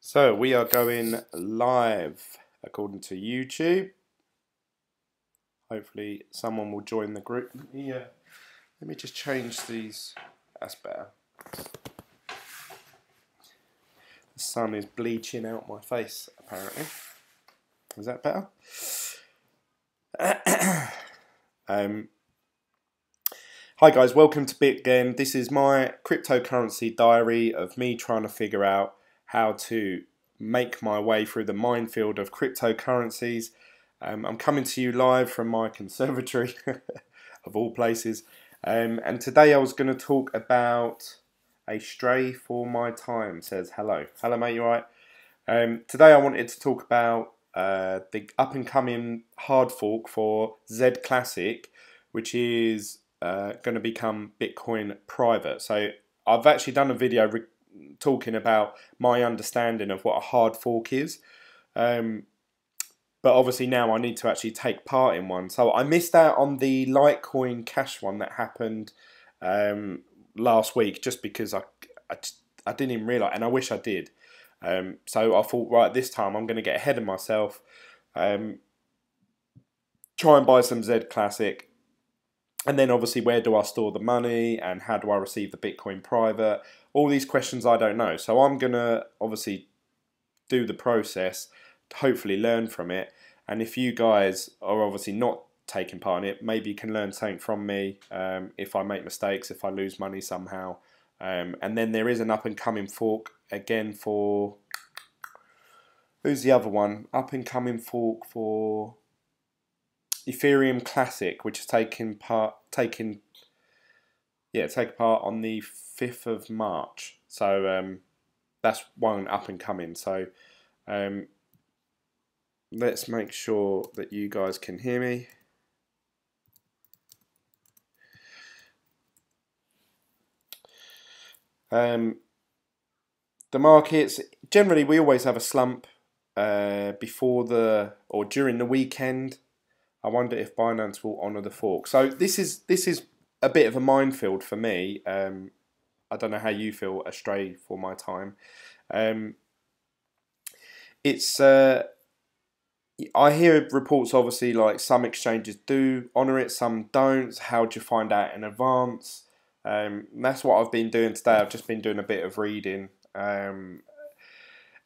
So we are going live according to YouTube. Hopefully someone will join the group. Let me just change these. That's better. The sun is bleaching out my face, apparently. Is that better? Hi guys, welcome to BitGen. This is my cryptocurrency diary of me trying to figure out how to make my way through the minefield of cryptocurrencies. I'm coming to you live from my conservatory, of all places. And today I was going to talk about a stray for my time says hello. Hello mate, you alright? Today I wanted to talk about the up and coming hard fork for Z Classic, which is going to become Bitcoin private. So I've actually done a video talking about my understanding of what a hard fork is. But obviously now I need to actually take part in one. So I missed out on the Litecoin Cash one that happened last week just because I didn't even realise, and I wish I did. So I thought, right, this time I'm going to get ahead of myself, try and buy some Z Classic, and then obviously where do I store the money and how do I receive the Bitcoin private? All these questions I don't know. So I'm going to obviously do the process, hopefully learn from it. And if you guys are obviously not taking part in it, maybe you can learn something from me if I make mistakes, if I lose money somehow. And then there is an up and coming fork again for, who's the other one? Up and coming fork for Ethereum Classic, which is taking part on the 5th of March. So that's one up and coming. So let's make sure that you guys can hear me. The markets, generally we always have a slump before or during the weekend. I wonder if Binance will honour the fork. So this is a bit of a minefield for me. I don't know how you feel, astray for my time. I hear reports, obviously, like some exchanges do honour it, some don't. How do you find out in advance? That's what I've been doing today. I've just been doing a bit of reading.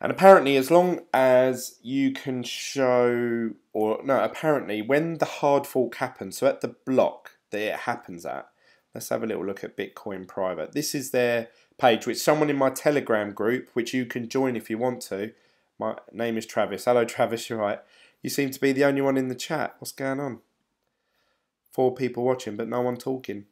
And apparently, as long as you can show, apparently when the hard fork happens, so at the block that it happens at, let's have a little look at Bitcoin private. This is their page, which someone in my Telegram group, which you can join if you want to. My name is Travis. Hello Travis, you're right. You seem to be the only one in the chat. What's going on? 4 people watching, but no one talking.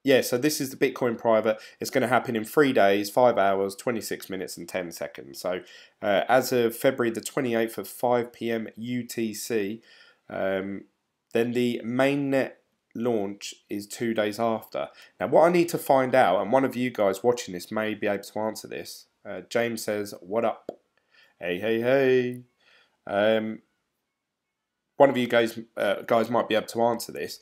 Yeah, so this is the Bitcoin private. It's going to happen in 3 days, 5 hours, 26 minutes and 10 seconds. So as of February the 28th of 5 PM UTC, then the mainnet launch is 2 days after. Now what I need to find out, and one of you guys watching this may be able to answer this. James says, what up? Hey, hey, hey. One of you guys might be able to answer this.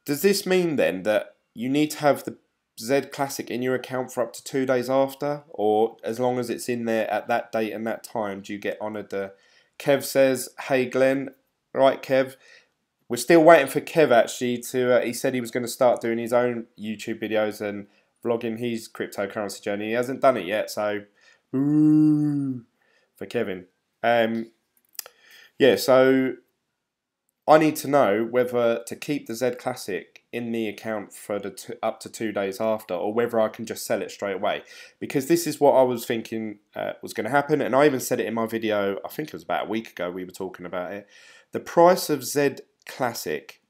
Does this mean then that you need to have the Z Classic in your account for up to 2 days after? Or as long as it's in there at that date and that time, do you get honoured? Kev says, hey Glenn. Right, Kev. We're still waiting for Kev actually to, he said he was going to start doing his own YouTube videos and vlogging his cryptocurrency journey. He hasn't done it yet, so ooh, for Kevin. Yeah, so I need to know whether to keep the Z Classic in the account for the up to 2 days after, or whether I can just sell it straight away. Because this is what I was thinking was going to happen, and I even said it in my video, I think it was about a week ago we were talking about it. The price of Z Classic,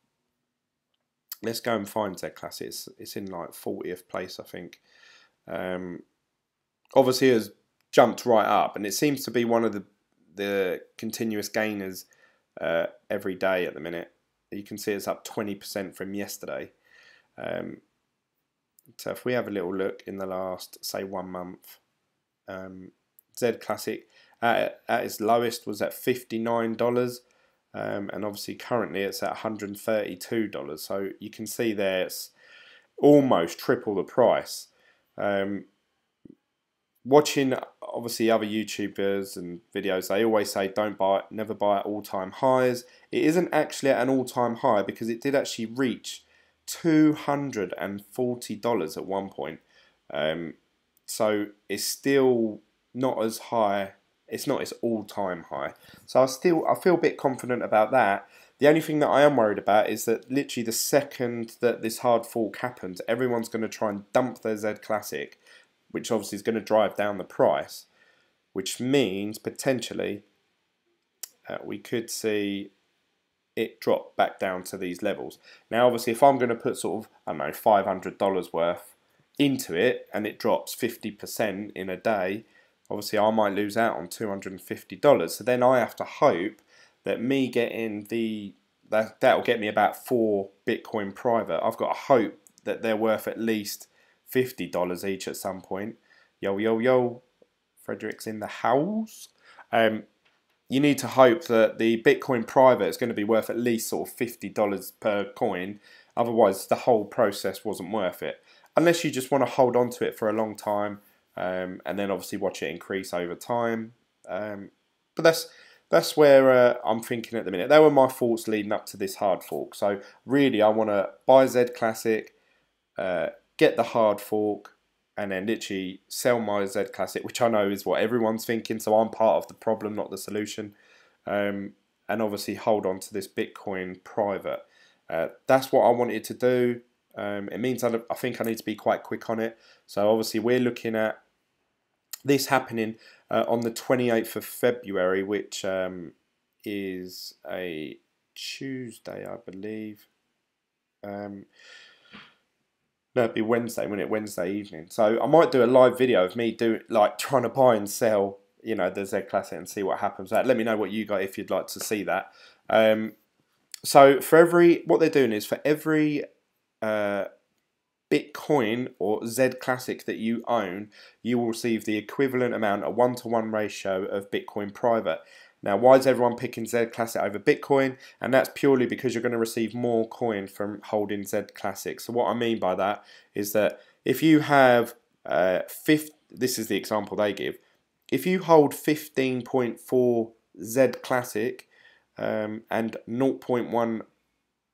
let's go and find Z Classic, it's in like 40th place I think. Obviously it has jumped right up, and it seems to be one of the continuous gainers every day at the minute. You can see it's up 20% from yesterday. So if we have a little look in the last, say, 1 month, Z Classic at its lowest was at $59, and obviously currently it's at $132. So you can see there it's almost triple the price. watching obviously other YouTubers and videos, they always say never buy at all-time highs. It isn't actually at an all-time high because it did actually reach $240 at one point. So it's still not as high. It's not its all-time high. So I feel a bit confident about that. The only thing that I am worried about is that literally the second that this hard fork happens, everyone's going to try and dump their Z Classic, which obviously is going to drive down the price, which means potentially we could see it drop back down to these levels. Now obviously if I'm going to put sort of, I don't know, $500 worth into it and it drops 50% in a day, obviously I might lose out on $250. So then I have to hope that me getting that'll get me about 4 Bitcoin private. I've got to hope that they're worth at least $50 each at some point. Yo, yo, yo. Frederick's in the house. You need to hope that the Bitcoin private is going to be worth at least sort of $50 per coin. Otherwise, the whole process wasn't worth it. Unless you just want to hold on to it for a long time and then obviously watch it increase over time. But that's where I'm thinking at the minute. They were my thoughts leading up to this hard fork. So really, I want to buy Z Classic, get the hard fork, and then literally sell my Z Classic, which I know is what everyone's thinking. So I'm part of the problem, not the solution. And obviously hold on to this Bitcoin private. That's what I wanted to do. It means I think I need to be quite quick on it. So obviously we're looking at this happening on the 28th of February, which is a Tuesday, I believe. No, it'd be Wednesday, wouldn't it? Wednesday evening. So I might do a live video of me trying to buy and sell, you know, the Z Classic and see what happens. Let me know what you got if you'd like to see that. So what they're doing is for every Bitcoin or Z Classic that you own, you will receive the equivalent amount, a 1-to-1 ratio of Bitcoin private. Now, why is everyone picking Z Classic over Bitcoin? And that's purely because you're going to receive more coin from holding Z Classic. So what I mean by that is that if you have, this is the example they give, if you hold 15.4 Z Classic and 0.1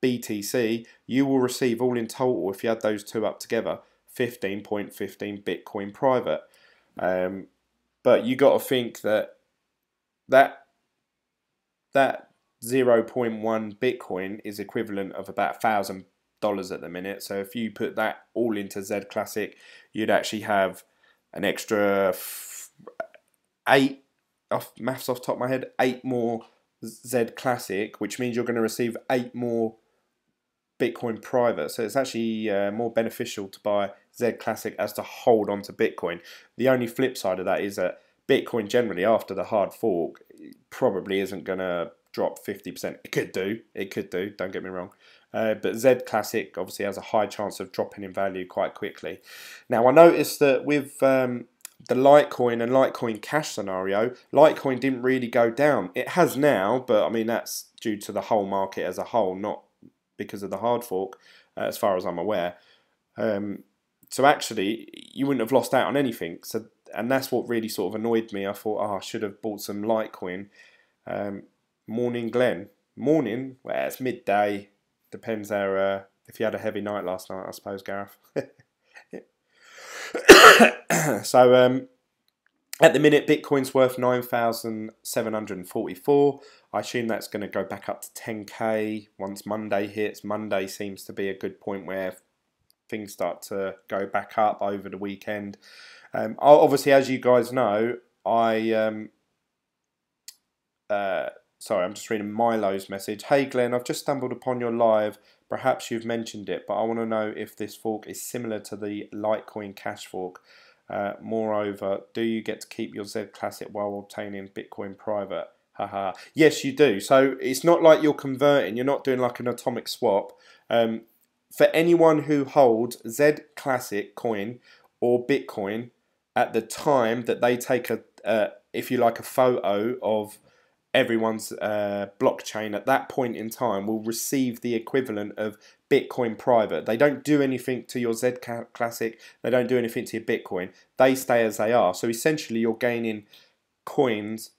BTC, you will receive all in total, if you add those two up together, 15.15 Bitcoin private. But you got to think that 0.1 Bitcoin is equivalent of about $1,000 at the minute. So if you put that all into Z Classic, you'd actually have an extra 8, maths off the top of my head, 8 more Z Classic, which means you're going to receive 8 more Bitcoin private. So it's actually more beneficial to buy Z Classic as to hold on to Bitcoin. The only flip side of that is that Bitcoin generally after the hard fork probably isn't going to drop 50%. It could do, don't get me wrong. But Z Classic obviously has a high chance of dropping in value quite quickly. Now I noticed that with the Litecoin and Litecoin Cash scenario, Litecoin didn't really go down. It has now, but I mean that's due to the whole market as a whole, not because of the hard fork, as far as I'm aware. So actually, you wouldn't have lost out on anything. So, and that's what really sort of annoyed me. I thought, oh, I should have bought some Litecoin. Morning, Glen. Morning. Well, it's midday. Depends how. If you had a heavy night last night, I suppose, Gareth. So at the minute, Bitcoin's worth 9,744. I assume that's going to go back up to 10k once Monday hits. Monday seems to be a good point where things start to go back up over the weekend. Obviously, as you guys know, sorry, I'm just reading Milo's message. Hey Glenn, I've just stumbled upon your live. Perhaps you've mentioned it, but I want to know if this fork is similar to the Litecoin Cash fork. Moreover, do you get to keep your Z Classic while obtaining Bitcoin private? Haha. Yes, you do. So it's not like you're converting. You're not doing like an atomic swap. For anyone who holds Z Classic coin or Bitcoin at the time that they take if you like, a photo of everyone's blockchain at that point in time will receive the equivalent of Bitcoin private. They don't do anything to your Z Classic. They don't do anything to your Bitcoin. They stay as they are. So essentially, you're gaining coins,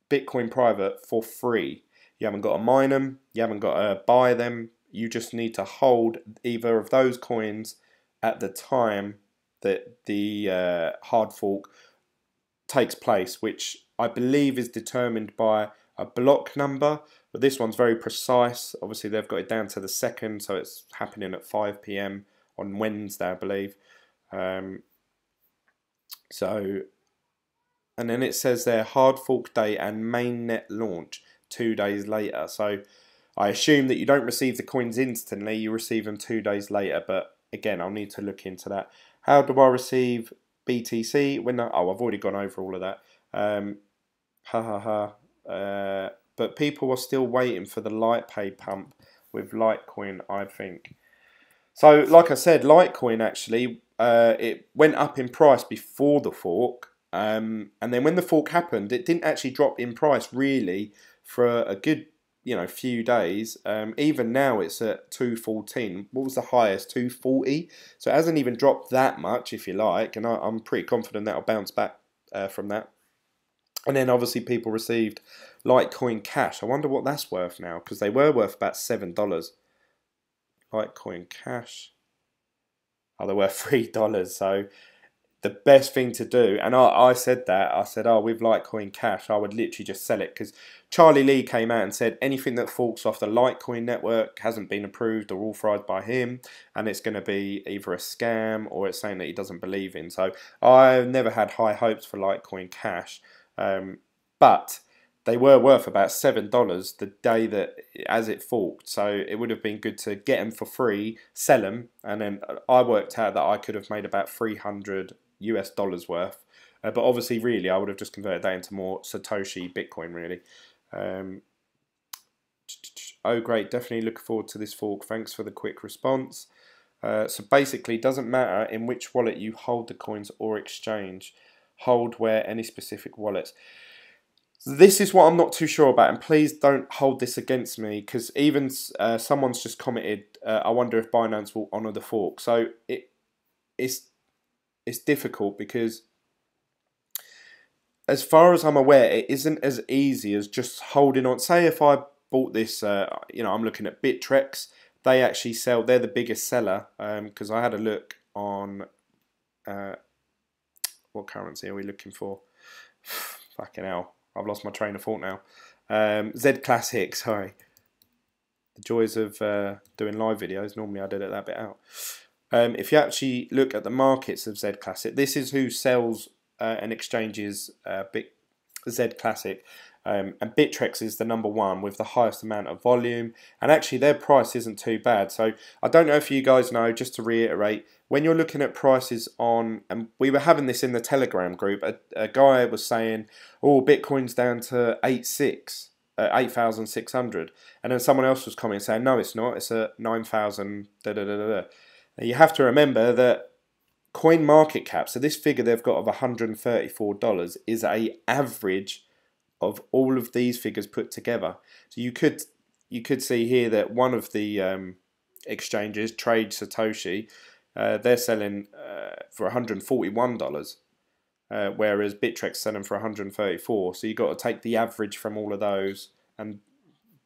Bitcoin private, for free. You haven't got to mine them. You haven't got to buy them. You just need to hold either of those coins at the time that the hard fork takes place, which I believe is determined by a block number, but this one's very precise. Obviously they've got it down to the second, so it's happening at 5 p.m. on Wednesday, I believe. And then it says there hard fork date and mainnet launch 2 days later. So I assume that you don't receive the coins instantly, you receive them 2 days later, but again, I'll need to look into that. How do I receive BTC? Oh, I've already gone over all of that. But people are still waiting for the LitePay pump with Litecoin, I think. So, like I said, Litecoin actually, it went up in price before the fork. And then when the fork happened, it didn't actually drop in price really for a good, few days. Even now it's at 214. What was the highest? 240. So it hasn't even dropped that much, if you like. And I'm pretty confident that'll bounce back from that. And then obviously people received Litecoin Cash. I wonder what that's worth now, because they were worth about $7. Litecoin Cash. Oh, they're worth $3. So the best thing to do, and I said that, I said, oh, with Litecoin Cash, I would literally just sell it, because Charlie Lee came out and said anything that forks off the Litecoin network hasn't been approved or authorized by him, and it's going to be either a scam or it's saying that he doesn't believe in. So I've never had high hopes for Litecoin Cash, but they were worth about $7 the day that as it forked, so it would have been good to get them for free, sell them, and then I worked out that I could have made about $300 worth. But obviously, really, I would have just converted that into more Satoshi Bitcoin, really. Oh, great. Definitely looking forward to this fork. Thanks for the quick response. So basically, it doesn't matter in which wallet you hold the coins or exchange. Hold where any specific wallets. This is what I'm not too sure about, and please don't hold this against me, because even someone's just commented, I wonder if Binance will honour the fork. So it's difficult, because as far as I'm aware, it isn't as easy as just holding on. Say if I bought this, I'm looking at Bittrex. They actually sell, they're the biggest seller, because I had a look on, what currency are we looking for? Fucking hell, I've lost my train of thought now. Z Classic, sorry. The joys of doing live videos, normally I did it that bit out. If you actually look at the markets of Z Classic, this is who sells and exchanges Z Classic, and Bittrex is the #1 with the highest amount of volume, and actually their price isn't too bad. So I don't know if you guys know, just to reiterate, when you're looking at prices on, and we were having this in the Telegram group, a guy was saying, oh, Bitcoin's down to 8,600, and then someone else was commenting saying, no, it's not, it's at 9,000, Now you have to remember that coin market cap, so this figure they've got of $134 is a average of all of these figures put together. So you could see here that one of the exchanges, Trade Satoshi, they're selling for $141, whereas Bittrex selling for $134. So you've got to take the average from all of those, and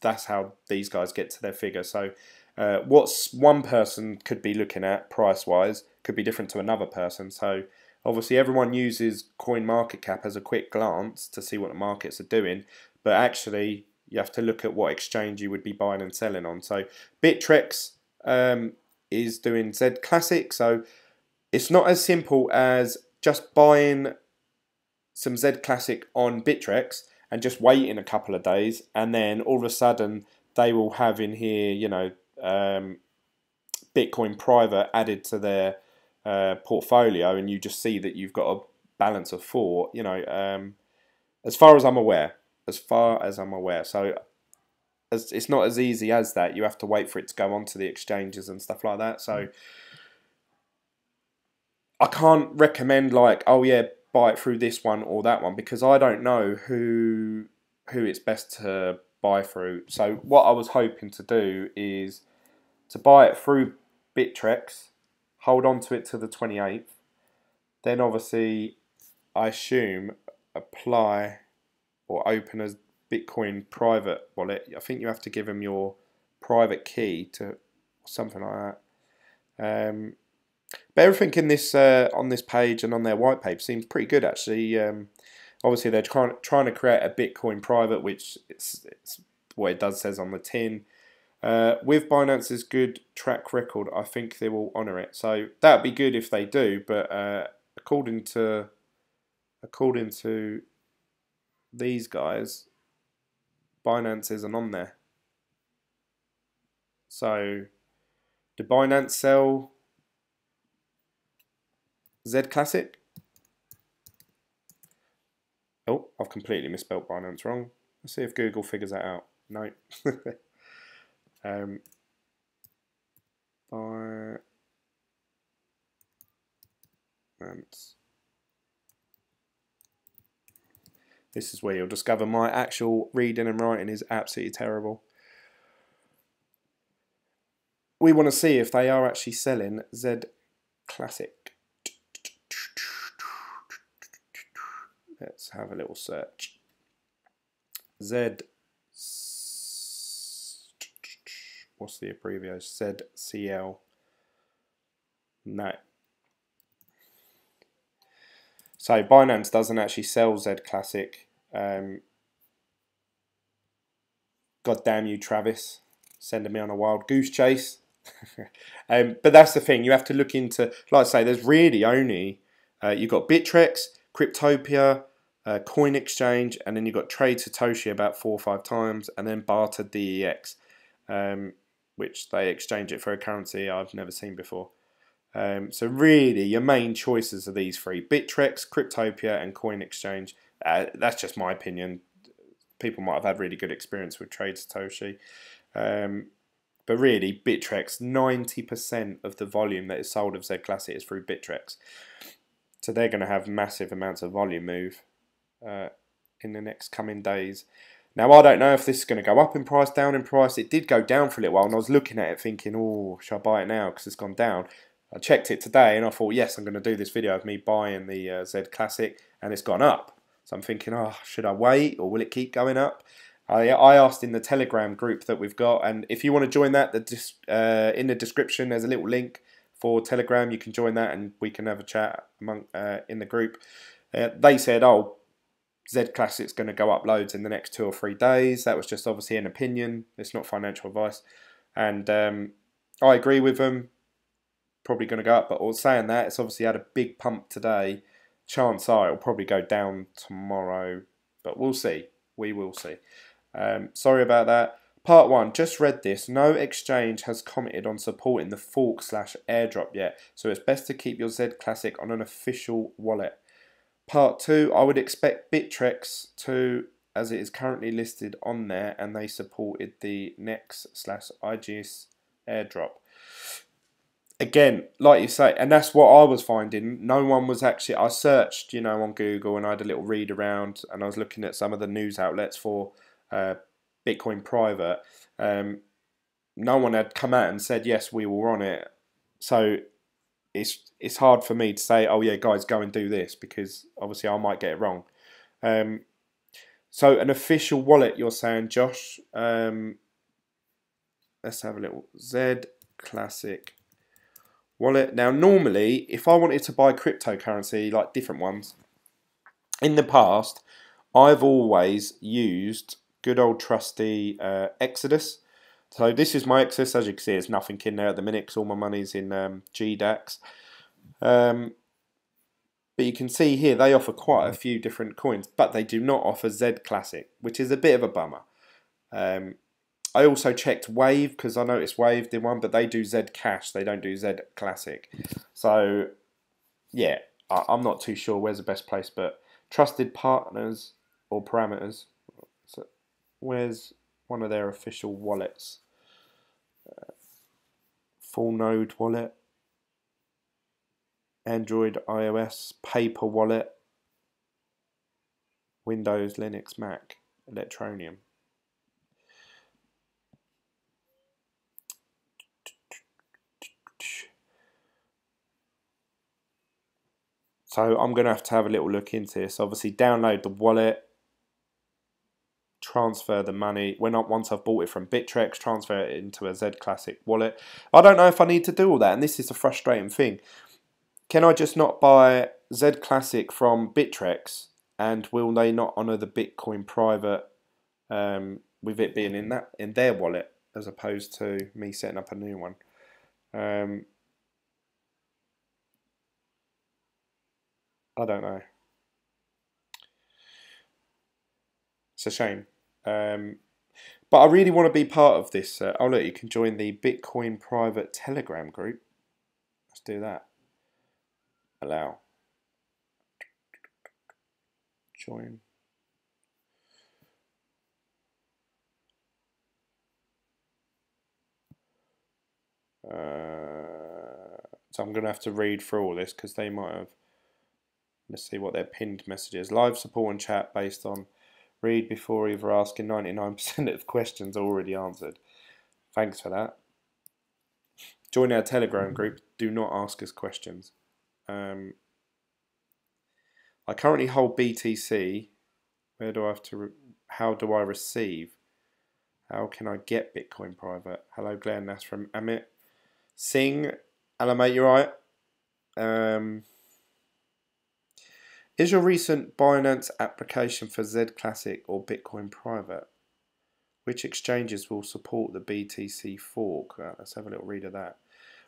that's how these guys get to their figure. So what's one person could be looking at price-wise could be different to another person. So obviously everyone uses CoinMarketCap as a quick glance to see what the markets are doing, but actually you have to look at what exchange you would be buying and selling on. So Bittrex is doing Z Classic, so it's not as simple as just buying some Z Classic on Bittrex and just waiting a couple of days, and then all of a sudden they will have in here, Bitcoin private added to their portfolio, and you just see that you've got a balance of 4. As far as I'm aware. So it's not as easy as that. You have to wait for it to go onto the exchanges and stuff like that. So I can't recommend like, oh yeah, buy it through this one or that one, because I don't know who it's best to buy through. So what I was hoping to do is to buy it through Bittrex, hold on to it to the 28th, then obviously I assume apply or open a Bitcoin private wallet. I think you have to give them your private key to something like that. But everything in this on this page and on their white paper seems pretty good actually. Obviously they're trying to create a Bitcoin private, which it's what it does says on the tin. With Binance's good track record, I think they will honour it. So that'd be good if they do. But according to these guys, Binance isn't on there. So did Binance sell Z Classic? Oh, I've completely misspelled Binance wrong. Let's see if Google figures that out. No. Binance. This is where you'll discover my actual reading and writing is absolutely terrible. We want to see if they are actually selling Z Classic. Let's have a little search. What's the abbreviation? ZCL. No. So Binance doesn't actually sell Z Classic. God damn you, Travis, sending me on a wild goose chase. But that's the thing. You have to look into, like I say, there's really only you've got Bittrex, Cryptopia, Coin Exchange, and then you've got Trade Satoshi about 4 or 5 times, and then Barter DEX, which they exchange it for a currency I've never seen before. So really, your main choices are these three: Bittrex, Cryptopia, and Coin Exchange. That's just my opinion. People might have had really good experience with Trade Satoshi. But really, Bittrex, 90% of the volume that is sold of Z Classic is through Bittrex. So they're going to have massive amounts of volume move in the next coming days. Now, I don't know if this is going to go up in price, down in price. It did go down for a little while, and I was looking at it thinking, oh, should I buy it now because it's gone down? I checked it today, and I thought, yes, I'm going to do this video of me buying the Z Classic, and it's gone up. So I'm thinking, oh, should I wait, or will it keep going up? I asked in the Telegram group that we've got, and if you want to join that, in the description there's a little link for Telegram. You can join that, and we can have a chat among in the group. They said, oh, Z Classic's going to go up loads in the next 2 or 3 days. That was just obviously an opinion. It's not financial advice. And I agree with them. Probably going to go up. But saying that, it's obviously had a big pump today. Chances are it'll probably go down tomorrow. But we'll see. We will see. Sorry about that. Part 1. Just read this. No exchange has commented on supporting the fork/airdrop yet. So it's best to keep your Z Classic on an official wallet. Part 2, I would expect Bittrex to, as it is currently listed on there, and they supported the Nex/IGS airdrop. Again, like you say, and that's what I was finding. No one was actually, I searched, on Google, and I had a little read around, and I was looking at some of the news outlets for Bitcoin private. No one had come out and said, yes, we were on it. So it's hard for me to say, oh yeah, guys, go and do this, because obviously I might get it wrong. So an official wallet, you're saying, Josh? Let's have a little Z Classic wallet. Now, normally, if I wanted to buy cryptocurrency, like different ones, in the past, I've always used good old trusty Exodus. So this is my Exodus. As you can see, there's nothing in there at the minute because all my money's in GDAX. But you can see here they offer quite a few different coins, but they do not offer Z Classic, which is a bit of a bummer. I also checked Wave because I noticed Wave did one, but they do Z Cash. They don't do Z Classic. So yeah, I'm not too sure where's the best place, but trusted partners or parameters. So where's one of their official wallets? Full node wallet, Android, iOS, paper wallet, Windows, Linux, Mac, Electronium. So I'm going to have a little look into this. Obviously, download the wallet, transfer the money. Once I've bought it from Bittrex, transfer it into a Z Classic wallet. I don't know if I need to do all that, and this is a frustrating thing. Can I just not buy Z Classic from Bittrex, and will they not honour the Bitcoin private with it being in their wallet as opposed to me setting up a new one? I don't know. It's a shame. But I really want to be part of this. Oh look, you can join the Bitcoin private Telegram group. Let's do that. Allow. Join. So I'm going to have to read through all this because they might have. Let's see what their pinned message is. Live support and chat based on read before either asking. 99% of questions already answered. Thanks for that. Join our Telegram group. Do not ask us questions. I currently hold BTC. Where do I have to? How do I receive? How can I get Bitcoin private? Hello, Glenn. That's from Amit Singh. Hello, mate. You're right. Is your recent Binance application for Z Classic or Bitcoin private? Which exchanges will support the BTC fork? Let's have a little read of that.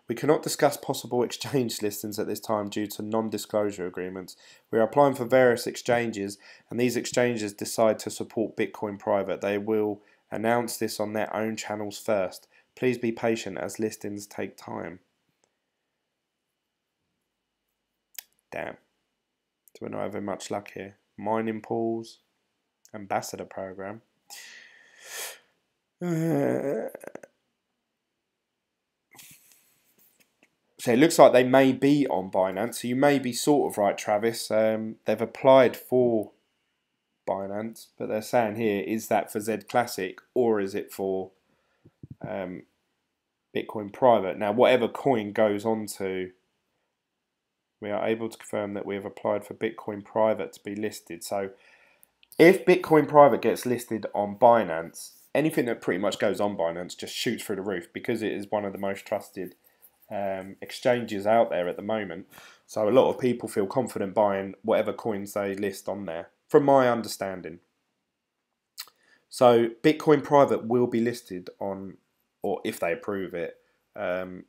We cannot discuss possible exchange listings at this time due to non-disclosure agreements. We are applying for various exchanges, and these exchanges decide to support Bitcoin private. They will announce this on their own channels first. Please be patient as listings take time. Damn. So we're not having much luck here. Mining pools, ambassador program. So it looks like they may be on Binance. So you may be sort of right, Travis. They've applied for Binance, but they're saying here, is that for Z Classic or is it for Bitcoin private? Now, whatever coin goes on to, we are able to confirm that we have applied for Bitcoin private to be listed. So if Bitcoin private gets listed on Binance, anything that pretty much goes on Binance just shoots through the roof because it is one of the most trusted exchanges out there at the moment. So a lot of people feel confident buying whatever coins they list on there, from my understanding. So Bitcoin private will be listed on, or if they approve it, on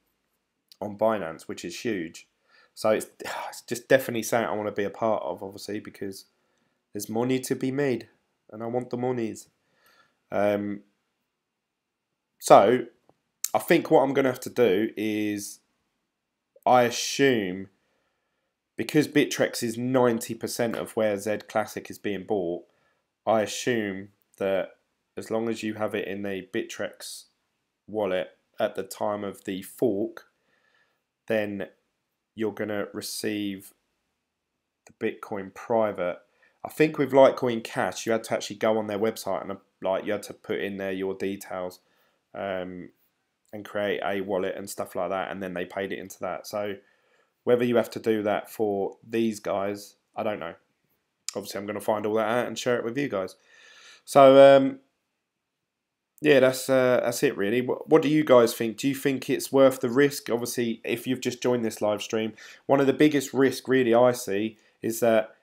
Binance, which is huge. So it's just definitely something I want to be a part of, obviously, because there's money to be made, and I want the monies. So I think what I'm going to have to do is, I assume, because Bittrex is 90% of where Z Classic is being bought, I assume that as long as you have it in the Bittrex wallet at the time of the fork, then you're going to receive the Bitcoin private. I think with Litecoin Cash, you had to actually go on their website and you had to put in there your details and create a wallet and stuff like that, and then they paid it into that. So whether you have to do that for these guys, I don't know. Obviously, I'm going to find all that out and share it with you guys. So yeah, that's it really. What do you guys think? Do you think it's worth the risk? Obviously, if you've just joined this live stream, one of the biggest risks really I see is that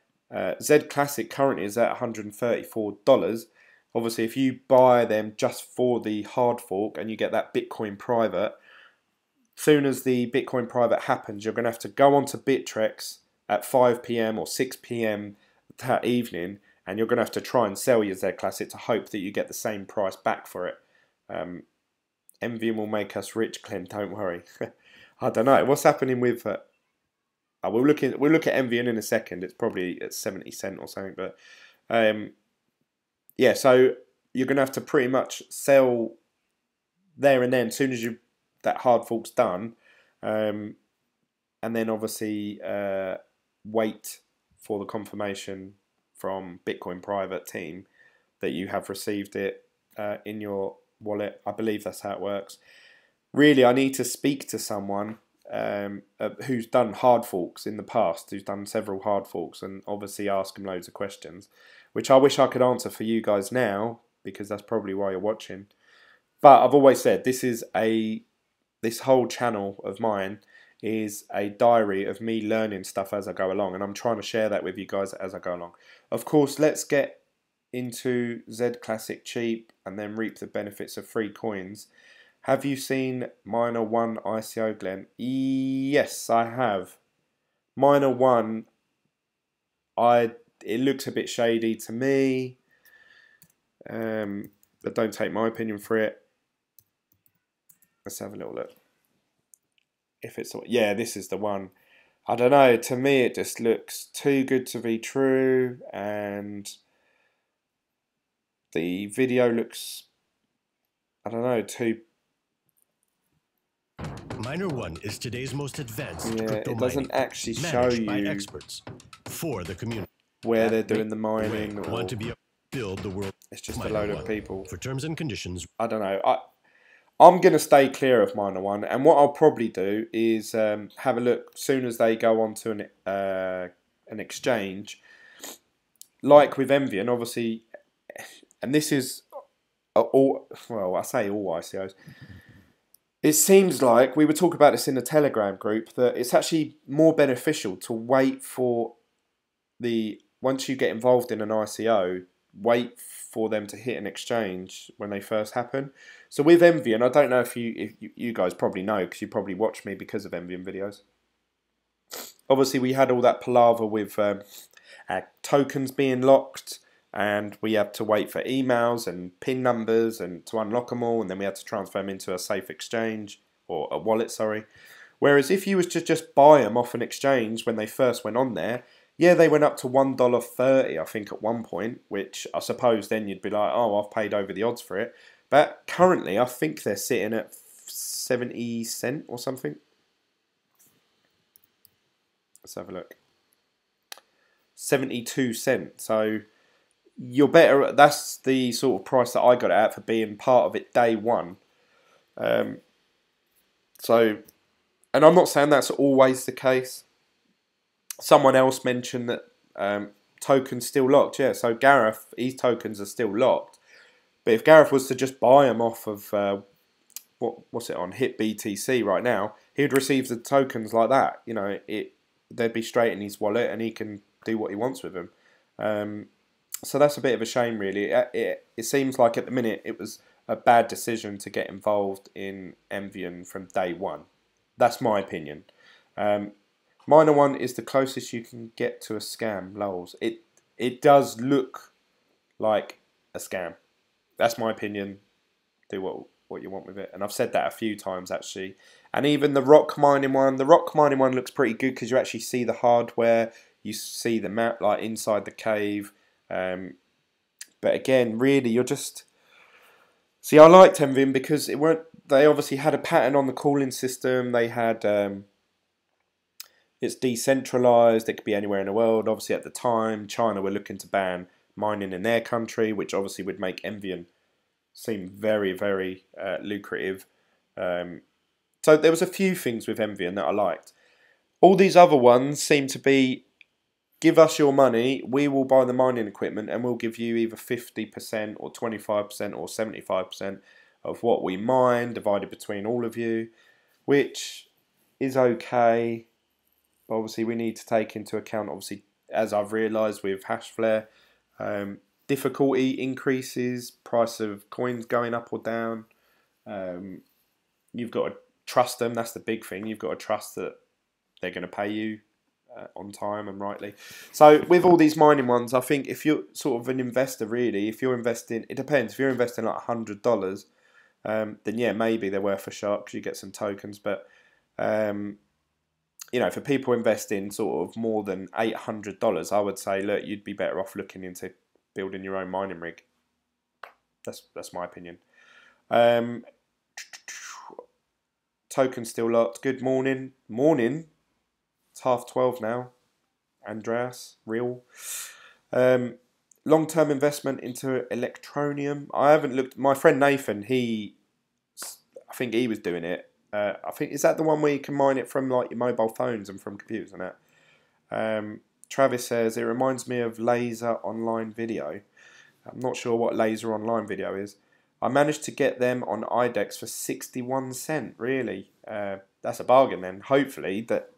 Z Classic currently is at $134. Obviously, if you buy them just for the hard fork and you get that Bitcoin private, soon as the Bitcoin private happens, you're going to have to go onto Bittrex at 5 PM or 6 PM that evening, and you're going to have to try and sell your Z Classic to hope that you get the same price back for it. Envying will make us rich, Glenn, don't worry. I don't know. What's happening with... we'll look at envying in a second. It's probably at 70 cents or something. But yeah, so you're going to have to pretty much sell there and then as soon as that hard fork's done. And then obviously wait for the confirmation from Bitcoin private team that you have received it in your wallet. I believe that's how it works. Really, I need to speak to someone who's done hard forks in the past, who's done several hard forks, and obviously ask him loads of questions, which I wish I could answer for you guys now, because that's probably why you're watching. But I've always said this whole channel of mine is a diary of me learning stuff as I go along, and I'm trying to share that with you guys as I go along. Of course, let's get into Z Classic cheap and then reap the benefits of free coins. Have you seen Miner 1 ICO, Glenn? Yes, I have. Miner 1, it looks a bit shady to me, but don't take my opinion for it. Let's have a little look. If it's, yeah, this is the one. I don't know, to me it just looks too good to be true, and the video looks, I don't know, too... Miner 1 is today's most advanced yeah, crypto it doesn't mining, actually show managed by you experts for the community. where they're doing the mining. Or Want to build the world? It's just a load of people. For terms and conditions, I don't know. I'm going to stay clear of Miner 1, and what I'll probably do is have a look as soon as they go onto an exchange, like with Envian, obviously, and this is all, well, I say all ICOs. It seems like, we were talking about this in the Telegram group, that it's actually more beneficial to wait for once you get involved in an ICO, wait for them to hit an exchange when they first happen. So with Envian, I don't know if you guys probably know, because you probably watch me because of Envian videos. Obviously, we had all that palaver with our tokens being locked, and we had to wait for emails and PIN numbers and to unlock them all, and then we had to transfer them into a safe exchange, or a wallet, sorry. Whereas if you was to just buy them off an exchange when they first went on there, yeah, they went up to $1.30, I think, at one point, which I suppose then you'd be like, oh, I've paid over the odds for it. But currently, I think they're sitting at 70 cents or something. Let's have a look. 72 cents. So you're better. That's the sort of price that I got it at for being part of it day one. And I'm not saying that's always the case. Someone else mentioned that tokens still locked. Yeah, so Gareth, his tokens are still locked. But if Gareth was to just buy them off of what's it on HitBTC right now, he'd receive the tokens like that. You know, they'd be straight in his wallet, and he can do what he wants with them. So that's a bit of a shame, really. It seems like at the minute it was a bad decision to get involved in Envian from day one. That's my opinion. Miner 1 is the closest you can get to a scam, lols. It does look like a scam. That's my opinion. Do what you want with it. And I've said that a few times, actually. And even the rock mining one looks pretty good, because you actually see the hardware. You see the map, like, inside the cave. But again, really, you're just... See, I liked Envian because they obviously had a pattern on the calling system. They had... It's decentralized. It could be anywhere in the world. Obviously, at the time, China were looking to ban mining in their country, which obviously would make Envian seem very, very lucrative. So there was a few things with Envian that I liked. All these other ones seem to be, give us your money, we will buy the mining equipment, and we'll give you either 50% or 25% or 75% of what we mine, divided between all of you, which is okay. But obviously, we need to take into account, obviously, as I've realised with Hashflare, difficulty increases, price of coins going up or down. You've got to trust them. That's the big thing. You've got to trust that they're going to pay you on time and rightly. So with all these mining ones, I think if you're sort of an investor, really, if you're investing, it depends. If you're investing like $100, then yeah, maybe they're worth a shot because you get some tokens. But you know, for people investing sort of more than $800, I would say, look, you'd be better off looking into building your own mining rig. That's my opinion. Token still locked. Good morning. Morning. It's 12:30 now. Andreas, real. Long-term investment into Electronium. I haven't looked. My friend Nathan, I think he was doing it. I think, is that the one where you can mine it from like your mobile phones and from computers and that? Travis says, it reminds me of laser online video. I'm not sure what laser online video is. I managed to get them on IDEX for 61 cent. Really, that's a bargain then. Hopefully that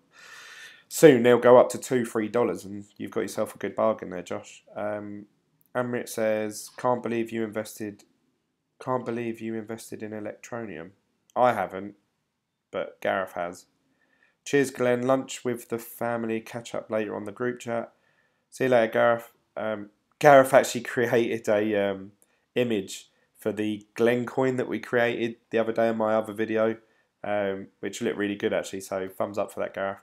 soon they'll go up to $2-3 and you've got yourself a good bargain there, Josh. Amrit says, can't believe you invested in Electronium. I haven't, but Gareth has. Cheers, Glenn. Lunch with the family. Catch up later on the group chat. See you later, Gareth. Gareth actually created a image for the Glen coin that we created the other day in my other video, which looked really good actually. So thumbs up for that, Gareth.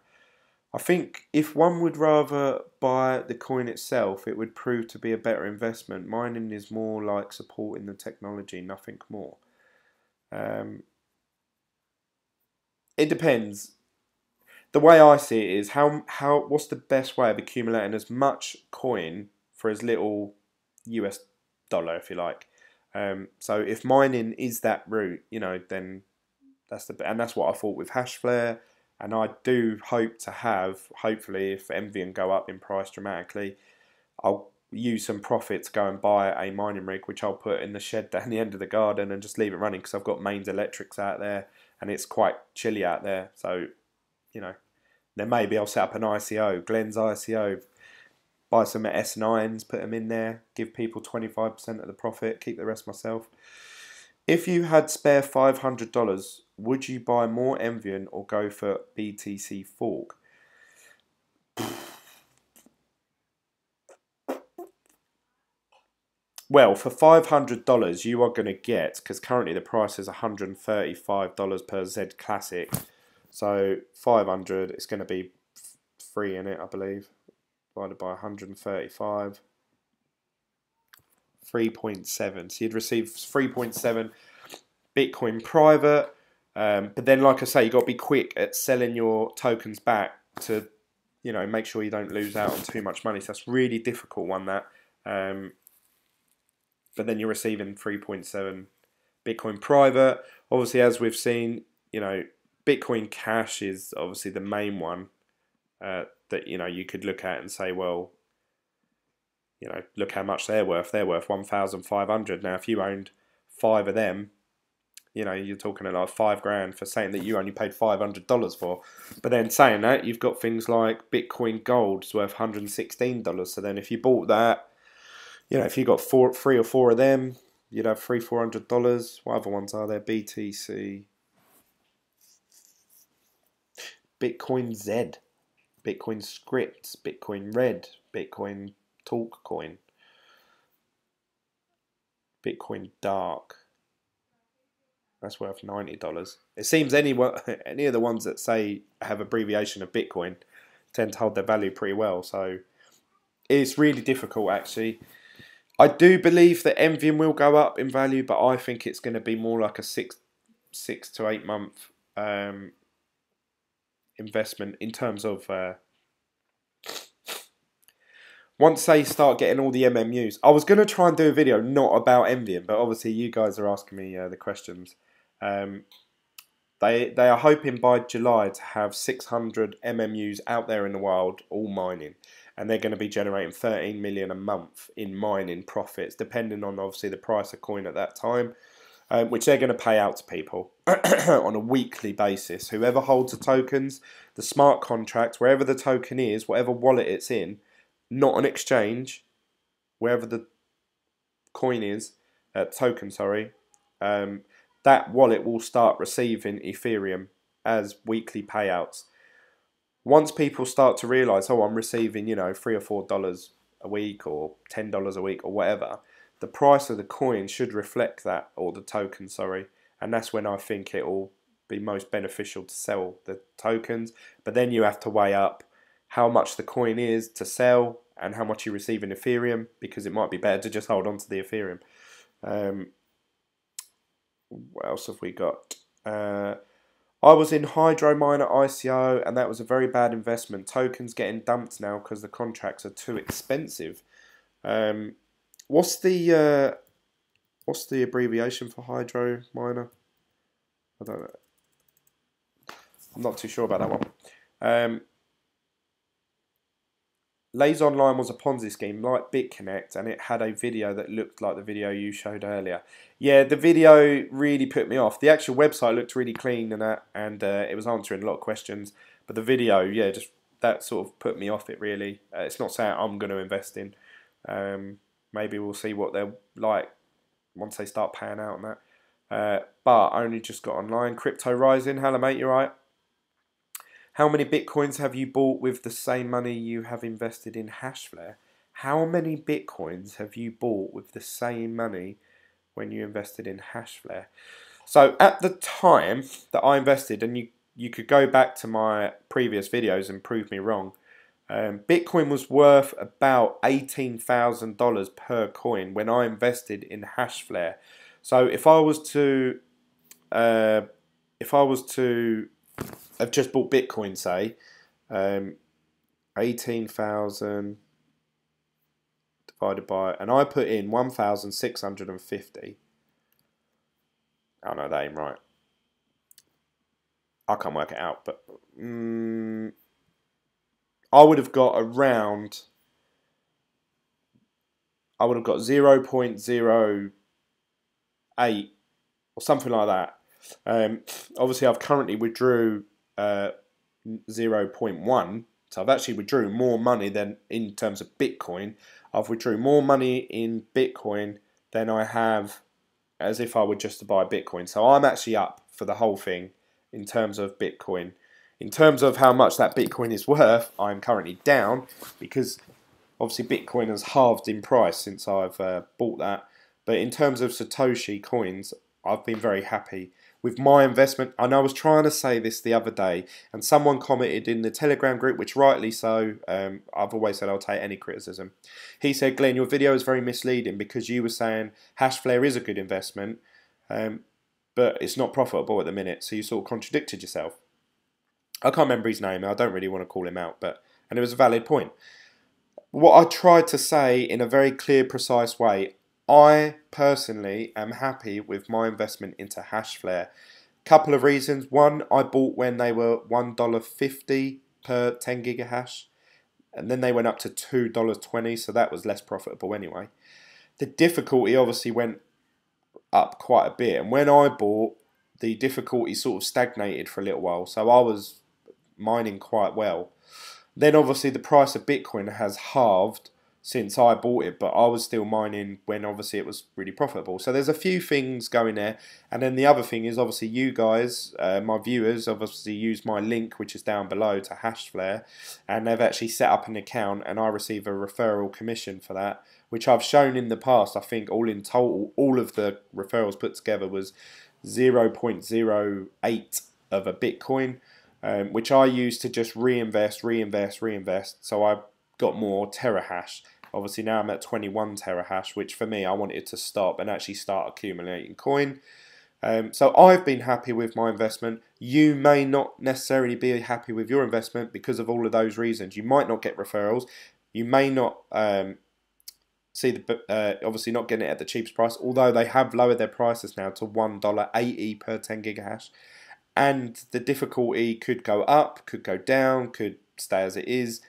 I think if one would rather buy the coin itself, it would prove to be a better investment. Mining is more like supporting the technology, nothing more. It depends. The way I see it is what's the best way of accumulating as much coin for as little US dollar, if you like. So if mining is that route, then that's what I thought with Hashflare. And I do hope to have, hopefully, if Envian go up in price dramatically, I'll use some profit to go and buy a mining rig, which I'll put in the shed down the end of the garden and just leave it running because I've got mains electrics out there and it's quite chilly out there. So, then maybe I'll set up an ICO, Glen's ICO, buy some S9s, put them in there, give people 25% of the profit, keep the rest myself. If you had spare $500, would you buy more Envian or go for BTC Fork? Well, for $500, you are going to get, because currently the price is $135 per Z Classic. So 500, it's going to be free in it, I believe. Divided by 135. 3.7. So you'd receive 3.7 Bitcoin private. But then, like I say, you've got to be quick at selling your tokens back to, make sure you don't lose out on too much money. So that's really difficult one, that. But then you're receiving 3.7 Bitcoin private. Obviously, as we've seen, Bitcoin Cash is obviously the main one that you could look at and say, well, look how much they're worth. They're worth 1,500. Now, if you owned 5 of them, you're talking about $5 grand for saying that you only paid $500 for. But then saying that, you've got things like Bitcoin Gold is worth $116. So then if you bought that, if you got 3 or 4 of them, you'd have $400. What other ones are there? BTC, Bitcoin Z, Bitcoin Scripts, Bitcoin Red, Bitcoin Talk Coin, Bitcoin Dark. That's worth $90. It seems any of the ones that say have abbreviation of Bitcoin tend to hold their value pretty well. So it's really difficult, actually. I do believe that Envian will go up in value, but I think it's going to be more like a 6 to 8 month investment in terms of once they start getting all the MMUs. I was going to try and do a video not about Envian, but obviously you guys are asking me the questions. They are hoping by July to have 600 MMUs out there in the wild, all mining. And they're going to be generating 13 million a month in mining profits, depending on obviously the price of coin at that time, which they're going to pay out to people on a weekly basis. Whoever holds the tokens, the smart contract, wherever the token is, whatever wallet it's in, not an exchange, wherever the coin is, token, sorry, that wallet will start receiving Ethereum as weekly payouts. Once people start to realise, oh, I'm receiving, $3 or $4 a week or $10 a week or whatever, the price of the coin should reflect that, or the token, sorry. And that's when I think it will be most beneficial to sell the tokens. But then you have to weigh up how much the coin is to sell and how much you receive in Ethereum, because it might be better to just hold on to the Ethereum. What else have we got? I was in Hydro Miner ICO, and that was a very bad investment. Tokens getting dumped now because the contracts are too expensive. What's the abbreviation for Hydro Miner? I don't know. I'm not too sure about that one. Lays Online was a Ponzi scheme like BitConnect, and it had a video that looked like the video you showed earlier. Yeah, the video really put me off. The actual website looked really clean and that, and it was answering a lot of questions. But the video, yeah, just that sort of put me off it really. It's not saying I'm going to invest in. Maybe we'll see what they're like once they start paying out on that. But I only just got online. Crypto Rising, hello mate, you right? How many bitcoins have you bought with the same money you have invested in Hashflare? How many bitcoins have you bought with the same money when you invested in Hashflare? So at the time that I invested, and you could go back to my previous videos and prove me wrong, Bitcoin was worth about $18,000 per coin when I invested in Hashflare. So if I was to have just bought Bitcoin, say, 18,000 divided by, and I put in 1,650. Oh no, that ain't right. I can't work it out, but I would have got around. I would have got 0.08 or something like that. Obviously, I've currently withdrew 0.1, so I've actually withdrew more money than in terms of Bitcoin. I've withdrew more money in Bitcoin than I have as if I were just to buy Bitcoin. So I'm actually up for the whole thing in terms of Bitcoin. In terms of how much that Bitcoin is worth, I'm currently down because obviously Bitcoin has halved in price since I've bought that. But in terms of Satoshi coins, I've been very happy with my investment. And I was trying to say this the other day, and someone commented in the Telegram group, which rightly so, I've always said I'll take any criticism. He said, Glenn, your video is very misleading because you were saying Hashflare is a good investment, but it's not profitable at the minute, so you sort of contradicted yourself. I can't remember his name, I don't really want to call him out, and it was a valid point. What I tried to say in a very clear, precise way, I personally am happy with my investment into Hashflare. Couple of reasons. One, I bought when they were $1.50 per 10 gigahash, and then they went up to $2.20, so that was less profitable anyway. The difficulty obviously went up quite a bit, and when I bought, the difficulty sort of stagnated for a little while, so I was mining quite well. Then obviously the price of Bitcoin has halved since I bought it, but I was still mining when obviously it was really profitable. So there's a few things going there. And then the other thing is obviously you guys, my viewers, obviously use my link, which is down below, to Hashflare, and they've actually set up an account and I receive a referral commission for that, which I've shown in the past. I think all in total, all of the referrals put together was 0.08 of a Bitcoin. Which I use to just reinvest. So I got more terahash. Obviously now I'm at 21 terahash, which for me I wanted to stop and actually start accumulating coin. So I've been happy with my investment. You may not necessarily be happy with your investment because of all of those reasons. You might not get referrals. You may not see the obviously not getting it at the cheapest price, although they have lowered their prices now to $1.80 per 10 gigahash. And the difficulty could go up, could go down, could stay as it is.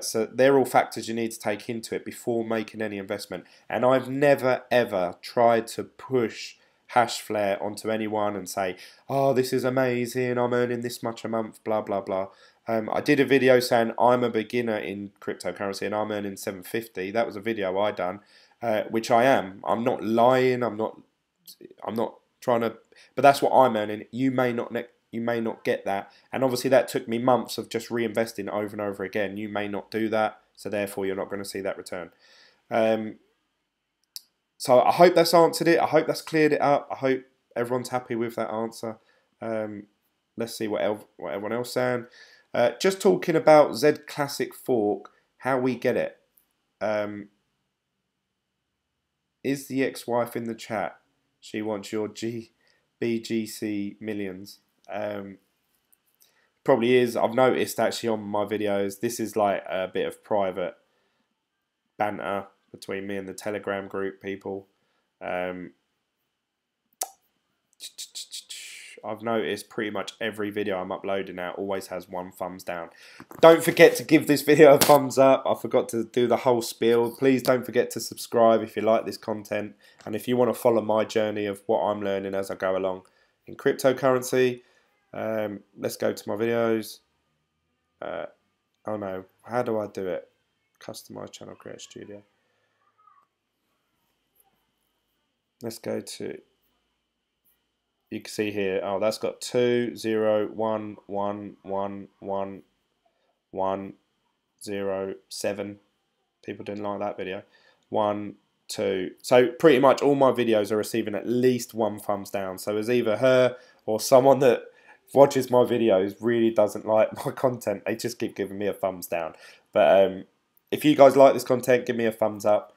So they're all factors you need to take into it before making any investment. And I've never ever tried to push Hashflare onto anyone and say, oh, this is amazing, I'm earning this much a month, blah, blah, blah. I did a video saying I'm a beginner in cryptocurrency and I'm earning $750. That was a video I done, which I am. I'm not lying, I'm not trying to, but that's what I'm earning. You may not get that, and obviously that took me months of just reinvesting over and over again. You may not do that, so therefore you're not going to see that return. So I hope that's answered it. I hope that's cleared it up. I hope everyone's happy with that answer. Let's see what everyone else saying. Just talking about Z Classic Fork, how we get it. Is the ex-wife in the chat? She wants your BGC millions. Probably is. I've noticed actually on my videos, this is like a bit of private banter between me and the Telegram group people. I've noticed pretty much every video I'm uploading now always has 1 thumbs down. Don't forget to give this video a thumbs up. I forgot to do the whole spiel. Please don't forget to subscribe if you like this content, and if you want to follow my journey of what I'm learning as I go along in cryptocurrency. Let's go to my videos. Oh no, how do I do it? Customize channel, create studio. Let's go to, you can see here, oh, that's got 2 0 1 1 1 1 1 0 7. People didn't like that video. 1 2. So pretty much all my videos are receiving at least 1 thumbs down. So it's either her or someone that watches my videos really doesn't like my content. They just keep giving me a thumbs down. But if you guys like this content, give me a thumbs up.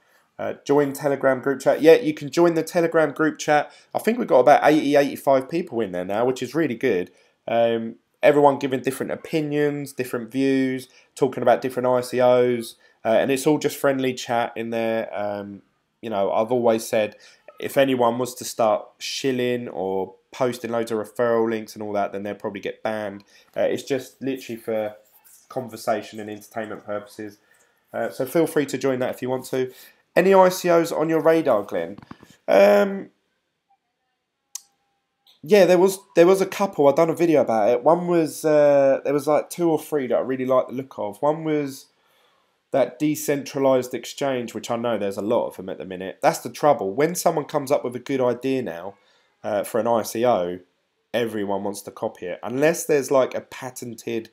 Join Telegram group chat. Yeah, you can join the Telegram group chat. I think we've got about 85 people in there now, which is really good. Everyone giving different opinions, different views, talking about different ICOs, and it's all just friendly chat in there. You know, I've always said if anyone was to start shilling or posting loads of referral links and all that, then they'll probably get banned. It's just literally for conversation and entertainment purposes. So feel free to join that if you want to. Any ICOs on your radar, Glenn? Yeah, there was a couple. I've done a video about it. One was there was like 2 or 3 that I really liked the look of. One was that decentralized exchange, which I know there's a lot of them at the minute. That's the trouble. When someone comes up with a good idea now for an ICO, everyone wants to copy it, unless there's like a patented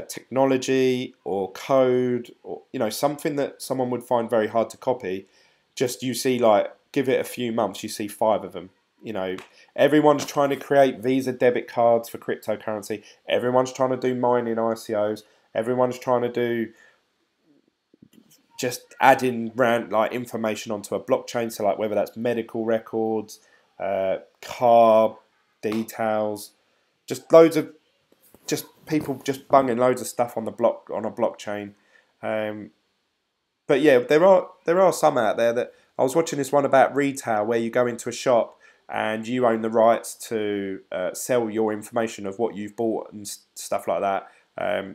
technology or code, or you know, something that someone would find very hard to copy. Just you see, like, give it a few months, you see 5 of them. You know, everyone's trying to create Visa debit cards for cryptocurrency. Everyone's trying to do mining ICOs. Everyone's trying to do just adding like information onto a blockchain. So like whether that's medical records, car details, just loads of people just bunging loads of stuff on a blockchain. But yeah, there are some out there that I was watching this one about retail where you go into a shop and you own the rights to sell your information of what you've bought and stuff like that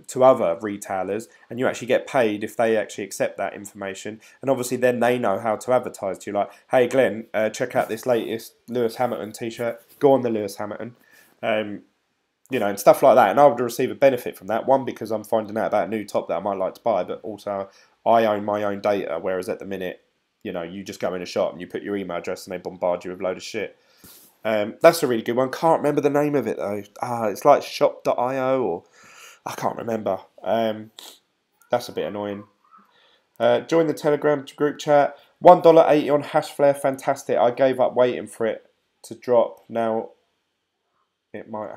to other retailers, and you actually get paid if they actually accept that information. And obviously then they know how to advertise to you, like, hey Glenn, check out this latest Lewis Hamilton t-shirt, go on the Lewis Hamilton. You know, and stuff like that, and I would receive a benefit from that. One, because I'm finding out about a new top that I might like to buy, but also I own my own data, whereas at the minute, you know, you just go in a shop and you put your email address and they bombard you with a load of shit. That's a really good one. Can't remember the name of it though. It's like shop.io, or I can't remember. That's a bit annoying. Join the Telegram group chat. $1.80 on Hashflare, fantastic. I gave up waiting for it to drop. Now it might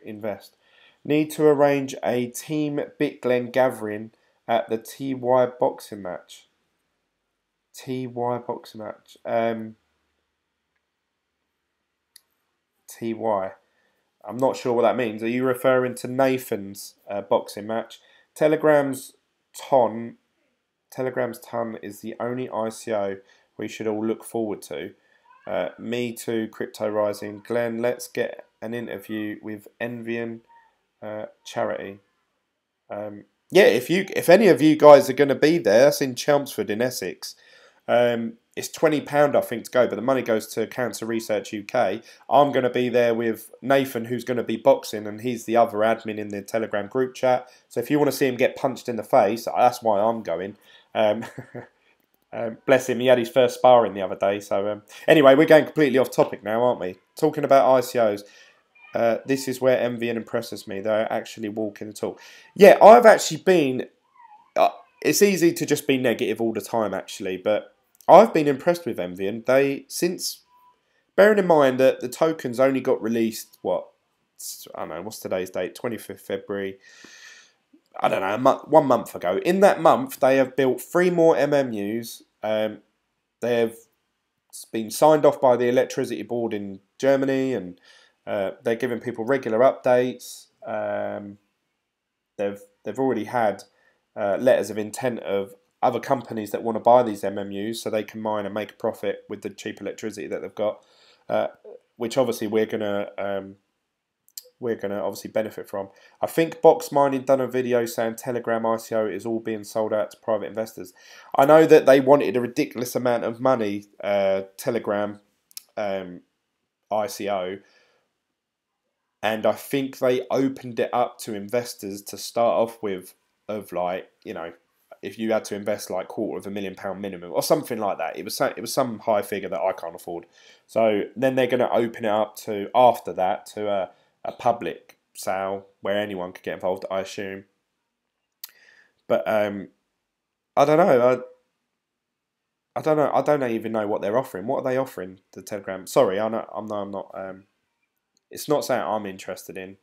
invest. Need to arrange a Team BitGlen gathering at the TY boxing match. TY boxing match. TY. I'm not sure what that means. Are you referring to Nathan's boxing match? Telegram's ton is the only ICO we should all look forward to. Me too, Crypto Rising. Glenn, let's get an interview with Envian Charity. Yeah, if any of you guys are going to be there, that's in Chelmsford in Essex. It's £20 I think to go, but the money goes to Cancer Research UK. I'm going to be there with Nathan, who's going to be boxing, and he's the other admin in the Telegram group chat. So if you want to see him get punched in the face, that's why I'm going. Bless him, he had his first sparring the other day. So anyway, we're going completely off topic now, aren't we? Talking about ICOs. This is where Envian impresses me. They're actually walking the talk. Yeah, I've actually been... it's easy to just be negative all the time, actually, but I've been impressed with Envian. Bearing in mind that the tokens only got released, I don't know, what's today's date? 25th February. I don't know, 1 month ago. In that month, they have built 3 more MMUs. They have been signed off by the electricity board in Germany, and they're giving people regular updates. They've already had letters of intent of other companies that want to buy these MMUs so they can mine and make a profit with the cheap electricity that they've got. which obviously we're gonna obviously benefit from. I think Box Mining done a video saying Telegram ICO is all being sold out to private investors. I know that they wanted a ridiculous amount of money, Telegram ICO, and I think they opened it up to investors to start off with, of like, you know, if you had to invest like £250,000 minimum or something like that. It was some high figure that I can't afford. So then they're going to open it up to, after that, to a public sale where anyone could get involved, I assume. But I don't know. I don't know. I don't even know what they're offering. What are they offering? The Telegram. Sorry, I'm not. It's not something I'm interested in.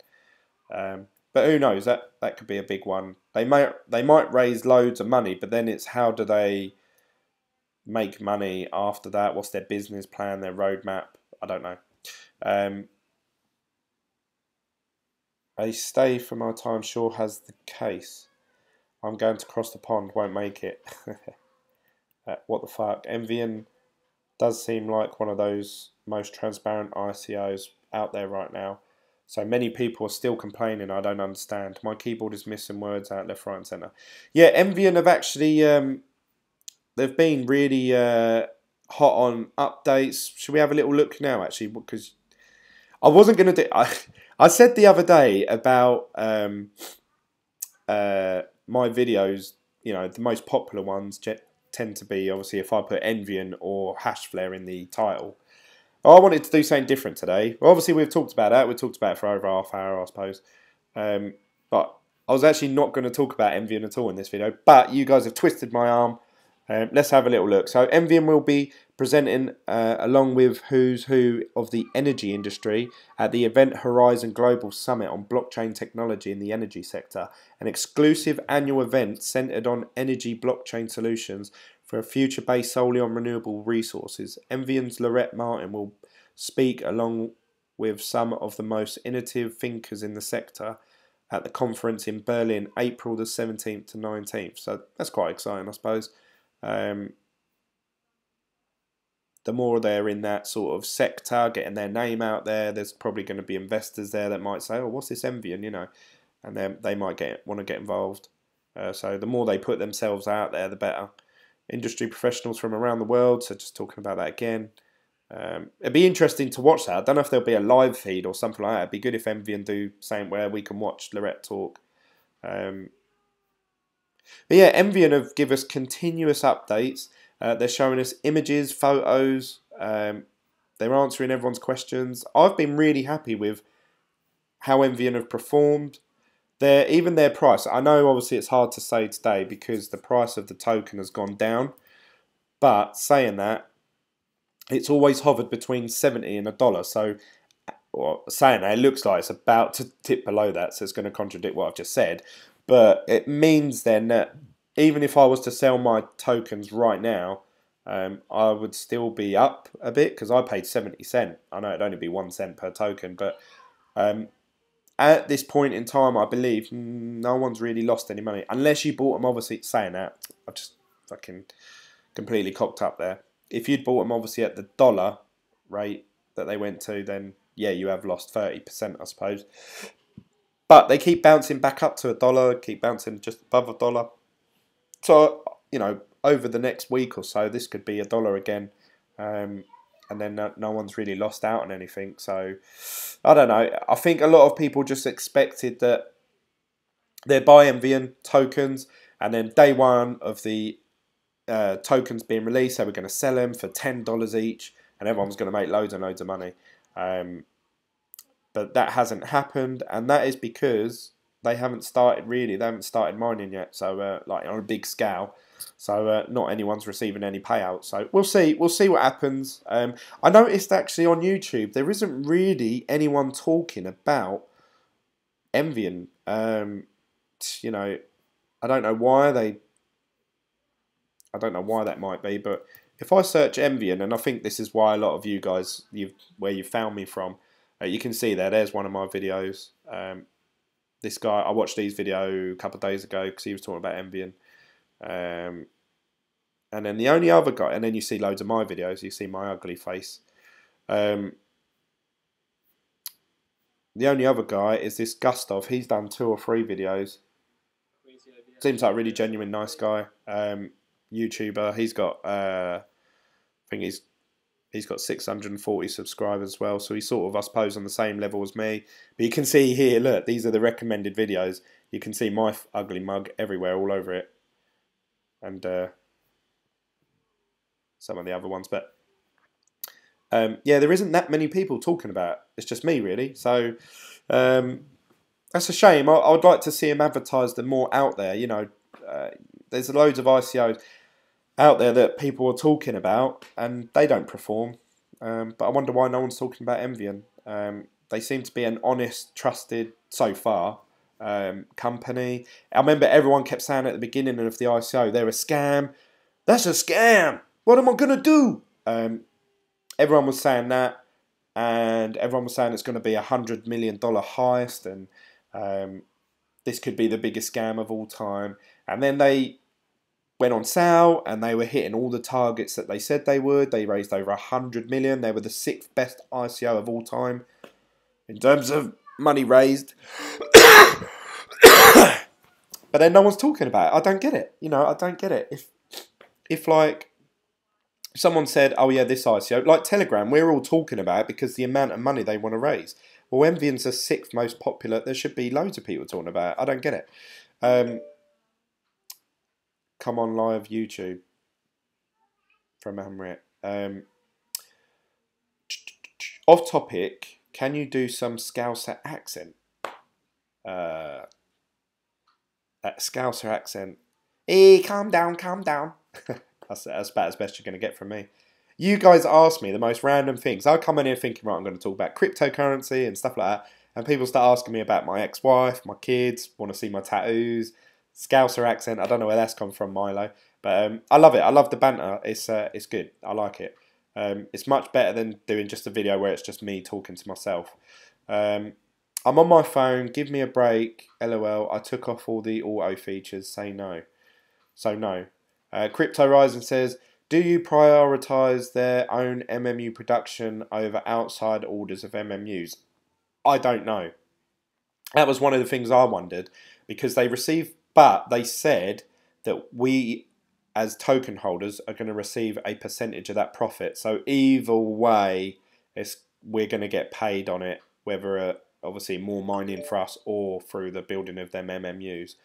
But who knows? That could be a big one. They might raise loads of money, but then it's how do they make money after that? What's their business plan? Their roadmap? I don't know. A stay for my time sure has the case. I'm going to cross the pond. Won't make it. What the fuck? Envian does seem like one of those most transparent ICOs out there right now. So many people are still complaining. I don't understand. My keyboard is missing words out left, right, and centre. Yeah, Envian have actually they've been really hot on updates. Should we have a little look now? Actually, because I wasn't going to do. I said the other day about my videos. You know, the most popular ones tend to be obviously if I put Envian or Hashflare in the title. I wanted to do something different today. Well, obviously, we've talked about that. We talked about it for over half an hour, I suppose. But I was actually not going to talk about Envian at all in this video. But you guys have twisted my arm. Let's have a little look. So Envian will be presenting along with who's who of the energy industry at the Event Horizon Global Summit on blockchain technology in the energy sector, an exclusive annual event centered on energy blockchain solutions for a future based solely on renewable resources. Envian's Lorette Martin will speak along with some of the most innovative thinkers in the sector at the conference in Berlin, April the 17th to 19th. So that's quite exciting, I suppose. The more they're in that sort of sector, getting their name out there, there's probably going to be investors there that might say, "Oh, what's this Envian?" You know, and then they might want to get involved. So the more they put themselves out there, the better. Industry professionals from around the world. So just talking about that again. It'd be interesting to watch that. I don't know if there'll be a live feed or something like that. It'd be good if Envian do something where we can watch Lorette talk. But yeah, Envian have give us continuous updates. They're showing us images, photos. They're answering everyone's questions. I've been really happy with how Envian have performed. Even their price. I know obviously it's hard to say today because the price of the token has gone down. But saying that, it's always hovered between 70 and $1. So saying that, it looks like it's about to tip below that. So it's going to contradict what I've just said. But it means then that even if I was to sell my tokens right now, I would still be up a bit because I paid 70 cents. I know it'd only be 1 cent per token, but at this point in time, I believe no one's really lost any money unless you bought them. Obviously, saying that, I just fucking completely cocked up there. If you'd bought them obviously at the dollar rate that they went to, then yeah, you have lost 30%, I suppose. But they keep bouncing back up to $1, keep bouncing just above $1. So, you know, over the next week or so, this could be $1 again. And then no one's really lost out on anything. So, I don't know. I think a lot of people just expected that they'd buy Envian tokens, and then day one of the tokens being released, they were going to sell them for $10 each, and everyone's going to make loads and loads of money. But that hasn't happened, and that is because they haven't started really. They haven't started mining yet, so like on a big scale. So not anyone's receiving any payouts. So we'll see. We'll see what happens. I noticed actually on YouTube there isn't really anyone talking about Envian. You know, I don't know why I don't know why that might be, but if I search Envian, and I think this is why a lot of you guys, where you found me from, you can see there's one of my videos. This guy, I watched his video a couple of days ago because he was talking about Envian. And then the only other guy, and then you see loads of my videos, you see my ugly face. The only other guy is this Gustav. He's done 2 or 3 videos. Seems like a really genuine, nice guy. YouTuber. He's got, I think he's got 640 subscribers as well. So he's sort of, I suppose, on the same level as me. But you can see here, look, these are the recommended videos. You can see my ugly mug everywhere, all over it. And some of the other ones. But yeah, there isn't that many people talking about it. It's just me, really. So that's a shame. I would like to see him advertised and more out there. You know, there's loads of ICOs out there that people are talking about, and they don't perform. But I wonder why no one's talking about Envian. They seem to be an honest, trusted, so far, company. I remember everyone kept saying at the beginning of the ICO, they're a scam. That's a scam. What am I going to do? Everyone was saying that, and everyone was saying it's going to be $100 million heist, and this could be the biggest scam of all time. And then they went on sale, and they were hitting all the targets that they said they would. They raised over 100 million. They were the 6th best ICO of all time in terms of money raised. But then no one's talking about it. I don't get it. You know, I don't get it. If like someone said, oh yeah, this ICO, like Telegram, we're all talking about it because the amount of money they want to raise. Well, Envian's the 6th most popular. There should be loads of people talking about it. I don't get it. Come on live YouTube from Amrit. Off topic, can you do some Scouser accent? Scouser accent. Hey, calm down, calm down. That's about as best you're going to get from me. You guys ask me the most random things. I come in here thinking, right, I'm going to talk about cryptocurrency and stuff like that. And people start asking me about my ex-wife, my kids, want to see my tattoos, Scouser accent. I don't know where that's come from, Milo. But I love it. I love the banter. It's good. I like it. It's much better than doing just a video where it's just me talking to myself. I'm on my phone. Give me a break. LOL. I took off all the auto features. Say no. So no. Crypto Rising says, do you prioritise their own MMU production over outside orders of MMUs? I don't know. That was one of the things I wondered, because they received, but they said that we as token holders are going to receive a percentage of that profit. So either way, we're going to get paid on it, whether obviously more mining for us or through the building of them MMUs.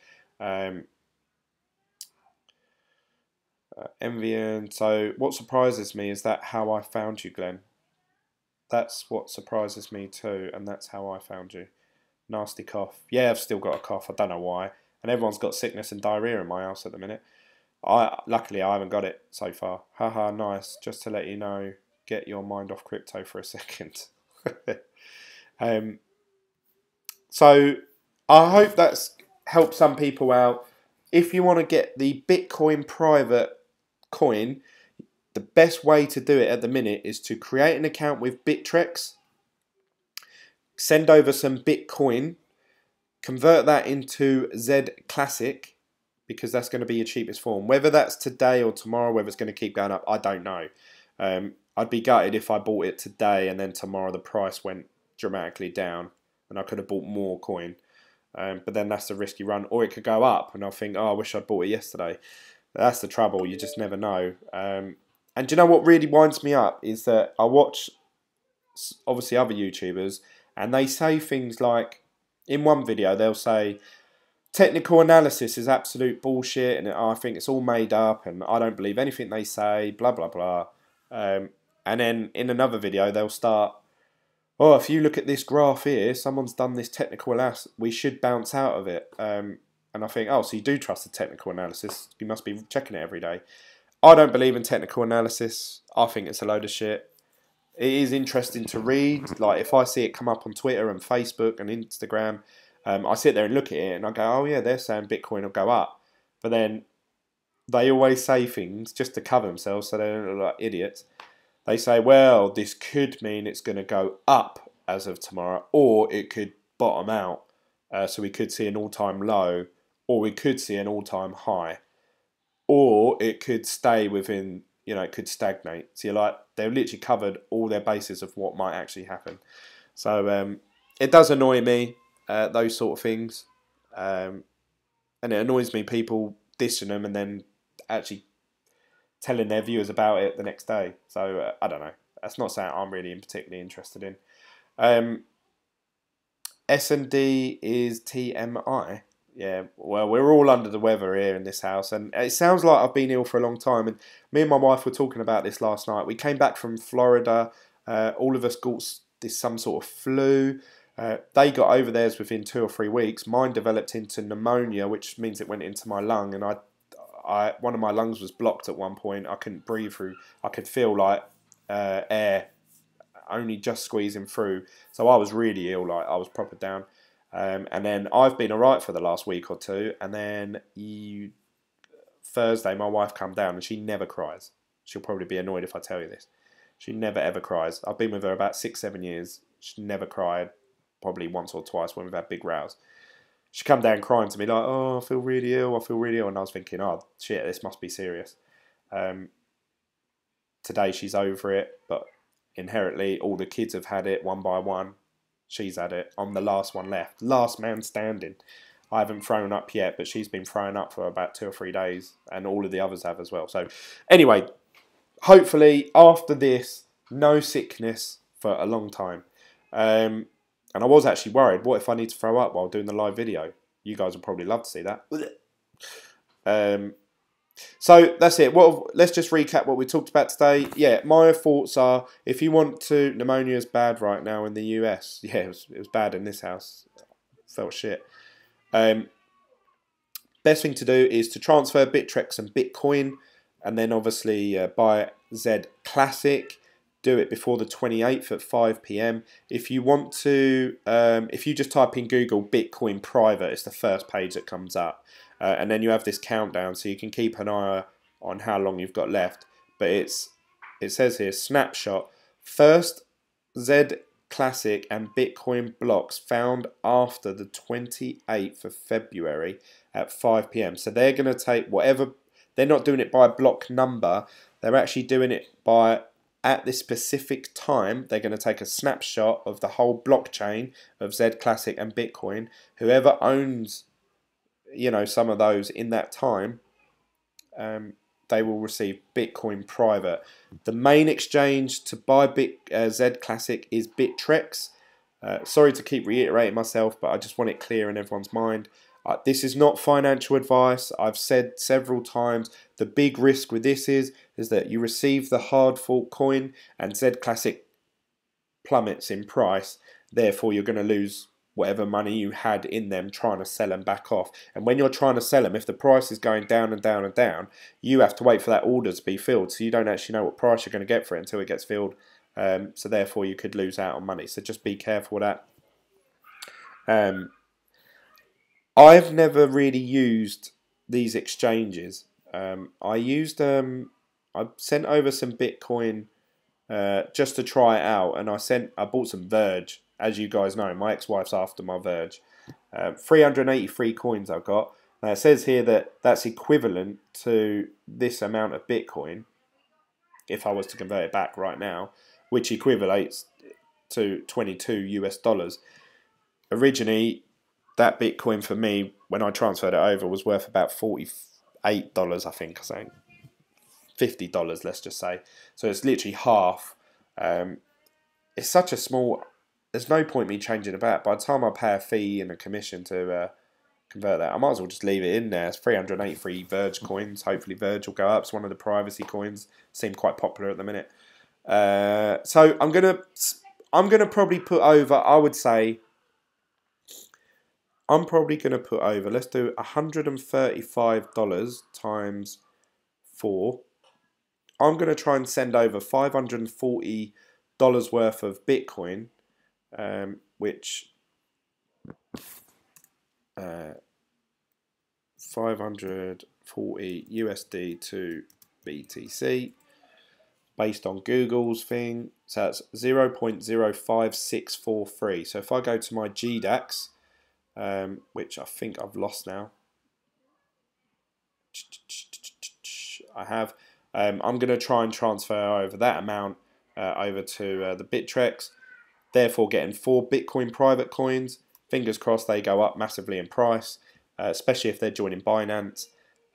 Envian. So what surprises me is that how I found you, Glenn. That's what surprises me too, and that's how I found you. Nasty cough. Yeah, I've still got a cough. I don't know why. And everyone's got sickness and diarrhea in my house at the minute. Luckily I haven't got it so far. Haha, nice. Just to let you know, get your mind off crypto for a second. So I hope that's helped some people out. If you want to get the Bitcoin private coin, the best way to do it at the minute is to create an account with Bittrex, send over some Bitcoin, convert that into Z Classic, because that's going to be your cheapest form. Whether that's today or tomorrow, whether it's going to keep going up, I don't know. I'd be gutted if I bought it today and then tomorrow the price went dramatically down and I could have bought more coin. But then that's a risky run. Or it could go up and I'll think, oh, I wish I'd bought it yesterday. That's the trouble. You just never know. And do you know what really winds me up is that I watch, obviously, other YouTubers, and they say things like, in one video, they'll say, technical analysis is absolute bullshit, and I think it's all made up, and I don't believe anything they say, blah, blah, blah. And then in another video, they'll start, oh, if you look at this graph here, someone's done this technical analysis, we should bounce out of it. And I think, oh, so you do trust the technical analysis. You must be checking it every day. I don't believe in technical analysis. I think it's a load of shit. It is interesting to read. Like, if I see it come up on Twitter and Facebook and Instagram, I sit there and look at it and I go, oh yeah, they're saying Bitcoin will go up. But then they always say things just to cover themselves so they don't look like idiots. They say, well, this could mean it's going to go up as of tomorrow, or it could bottom out. So we could see an all-time low, or we could see an all-time high, or it could stay within, it could stagnate. So you're like, they've literally covered all their bases of what might actually happen. So it does annoy me, those sort of things. And it annoys me people dissing them and then actually telling their viewers about it the next day. So I don't know. That's not something I'm really particularly interested in. S&D is TMI. Yeah, well, we're all under the weather here in this house, and it sounds like I've been ill for a long time. And me and my wife were talking about this last night. We came back from Florida. All of us got some sort of flu. They got over theirs within 2 or 3 weeks. Mine developed into pneumonia, which means it went into my lung, and one of my lungs was blocked at one point. I couldn't breathe through. I could feel like air only just squeezing through. So I was really ill, like I was proper down. And then I've been alright for the last week or two. And then Thursday, my wife come down and she never cries. She'll probably be annoyed if I tell you this. She never ever cries. I've been with her about 6-7 years. She never cried. Probably once or twice when we've had big rows. She come down crying to me like, "Oh, I feel really ill. I feel really ill." And I was thinking, "Oh shit, this must be serious." Today she's over it, but inherently all the kids have had it one by one. She's had it. I'm the last one left. Last man standing. I haven't thrown up yet, but she's been throwing up for about 2 or 3 days, and all of the others have as well. So anyway, hopefully after this, no sickness for a long time. And I was actually worried, what if I need to throw up while doing the live video? You guys would probably love to see that. So that's it. Let's just recap what we talked about today. Yeah, my thoughts are, if you want to, pneumonia is bad right now in the US. Yeah, it was bad in this house. Felt shit. Best thing to do is to transfer Bittrex and Bitcoin, and then obviously buy Z Classic. Do it before the 28th at 5 p.m. If you want to, if you just type in Google Bitcoin private, it's the first page that comes up. And then you have this countdown, so you can keep an eye on how long you've got left. But it says here, snapshot, first Z Classic and Bitcoin blocks found after the 28th of February at 5 p.m. So they're going to take whatever, they're not doing it by block number, they're actually doing it by, at this specific time, they're going to take a snapshot of the whole blockchain of Z Classic and Bitcoin. Whoever owns, you know, some of those in that time, they will receive Bitcoin private. The main exchange to buy Z Classic is Bittrex. Sorry to keep reiterating myself, but I just want it clear in everyone's mind. This is not financial advice. I've said several times, the big risk with this is that you receive the hard fork coin and Z Classic plummets in price. Therefore, you're going to lose whatever money you had in them trying to sell them back off. And when you're trying to sell them, if the price is going down and down and down, you have to wait for that order to be filled. So you don't actually know what price you're going to get for it until it gets filled. So therefore, you could lose out on money. So just be careful with that. I've never really used these exchanges. I sent over some Bitcoin just to try it out, and I bought some Verge. As you guys know, my ex-wife's after my Verge. 383 coins I've got. Now it says here that that's equivalent to this amount of Bitcoin, if I was to convert it back right now, which equivalates to 22 US dollars. Originally, that Bitcoin for me, when I transferred it over, was worth about $48, I think, or something. $50, let's just say. So it's literally half. It's such a small, there's no point me changing it back. By the time I pay a fee and a commission to convert that, I might as well just leave it in there. It's 383 Verge coins. Hopefully Verge will go up. It's one of the privacy coins. Seem quite popular at the minute. So I'm gonna probably put over, I would say, I'm probably going to put over, let's do $135 times 4. I'm going to try and send over $540 worth of Bitcoin, which 540 USD to BTC, based on Google's thing. So that's 0.05643. So if I go to my GDAX, which I think I've lost now. I have. I'm going to try and transfer over that amount over to the Bittrex. therefore getting 4 Bitcoin private coins. Fingers crossed they go up massively in price, especially if they're joining Binance.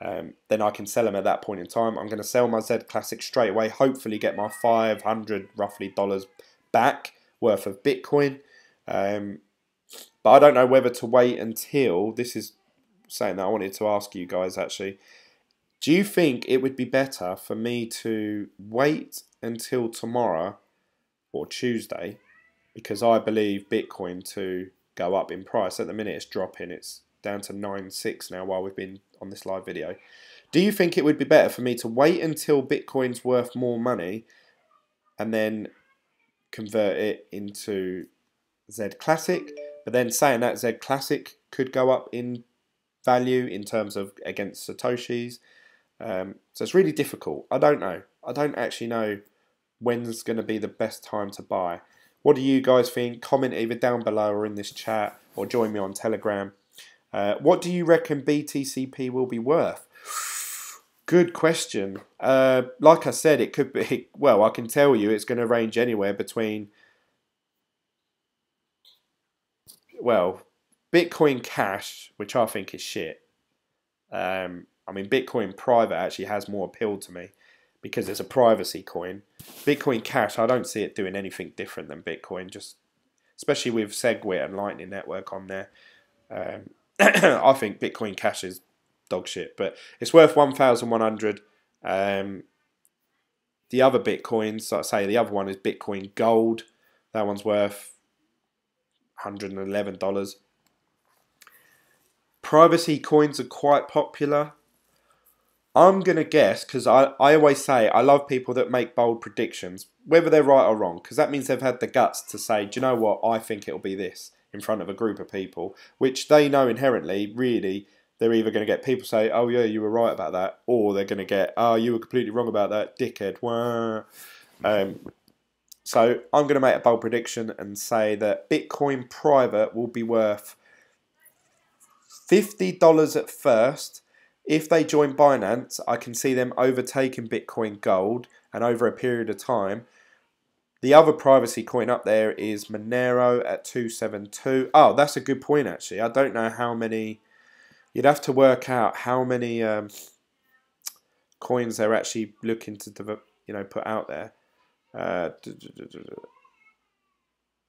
Then I can sell them at that point in time. I'm going to sell my Z Classic straight away, hopefully get my 500 roughly dollars back worth of Bitcoin. But I don't know whether to wait until, this is something that I wanted to ask you guys actually. Do you think it would be better for me to wait until tomorrow or Tuesday, because I believe Bitcoin to go up in price? At the minute it's dropping, it's down to 9.6 now while we've been on this live video. Do you think it would be better for me to wait until Bitcoin's worth more money and then convert it into Z Classic, but then saying that Z Classic could go up in value in terms of against Satoshis? So it's really difficult. I don't know. I don't actually know when's going to be the best time to buy. What do you guys think? Comment either down below or in this chat, or join me on Telegram. What do you reckon BTCP will be worth? Good question. Like I said, it could be, well, I can tell you it's going to range anywhere between, well, Bitcoin Cash, which I think is shit. I mean, Bitcoin Private actually has more appeal to me because it's a privacy coin. Bitcoin Cash, I don't see it doing anything different than Bitcoin, just especially with SegWit and Lightning Network on there. I think Bitcoin Cash is dog shit, but it's worth 1,100. The other Bitcoins, so I say the other one is Bitcoin Gold. That one's worth $111. Privacy coins are quite popular. I'm going to guess, because I always say I love people that make bold predictions, whether they're right or wrong, because that means they've had the guts to say, do you know what, I think it'll be this, in front of a group of people, which they know inherently, really, they're either going to get people say, oh yeah, you were right about that, or they're going to get, oh, you were completely wrong about that, dickhead. So I'm going to make a bold prediction and say that Bitcoin Private will be worth $50 at first. If they join Binance, I can see them overtaking Bitcoin Gold, and over a period of time. The other privacy coin up there is Monero at 272. Oh, that's a good point actually. I don't know how many. You'd have to work out how many coins they're actually looking to put out there.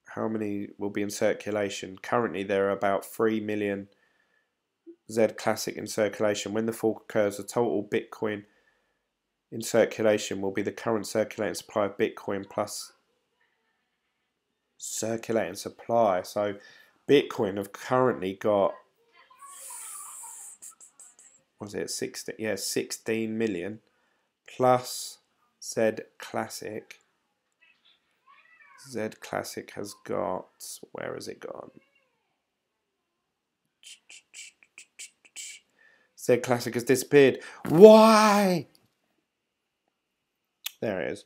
How many will be in circulation? Currently, there are about 3 million Z Classic in circulation. When the fork occurs, the total Bitcoin in circulation will be the current circulating supply of Bitcoin plus circulating supply. So Bitcoin have currently got, was it 16? Yeah, 16 million plus Z Classic. Z Classic has got, where has it gone? Z Classic has disappeared. Why? There it is.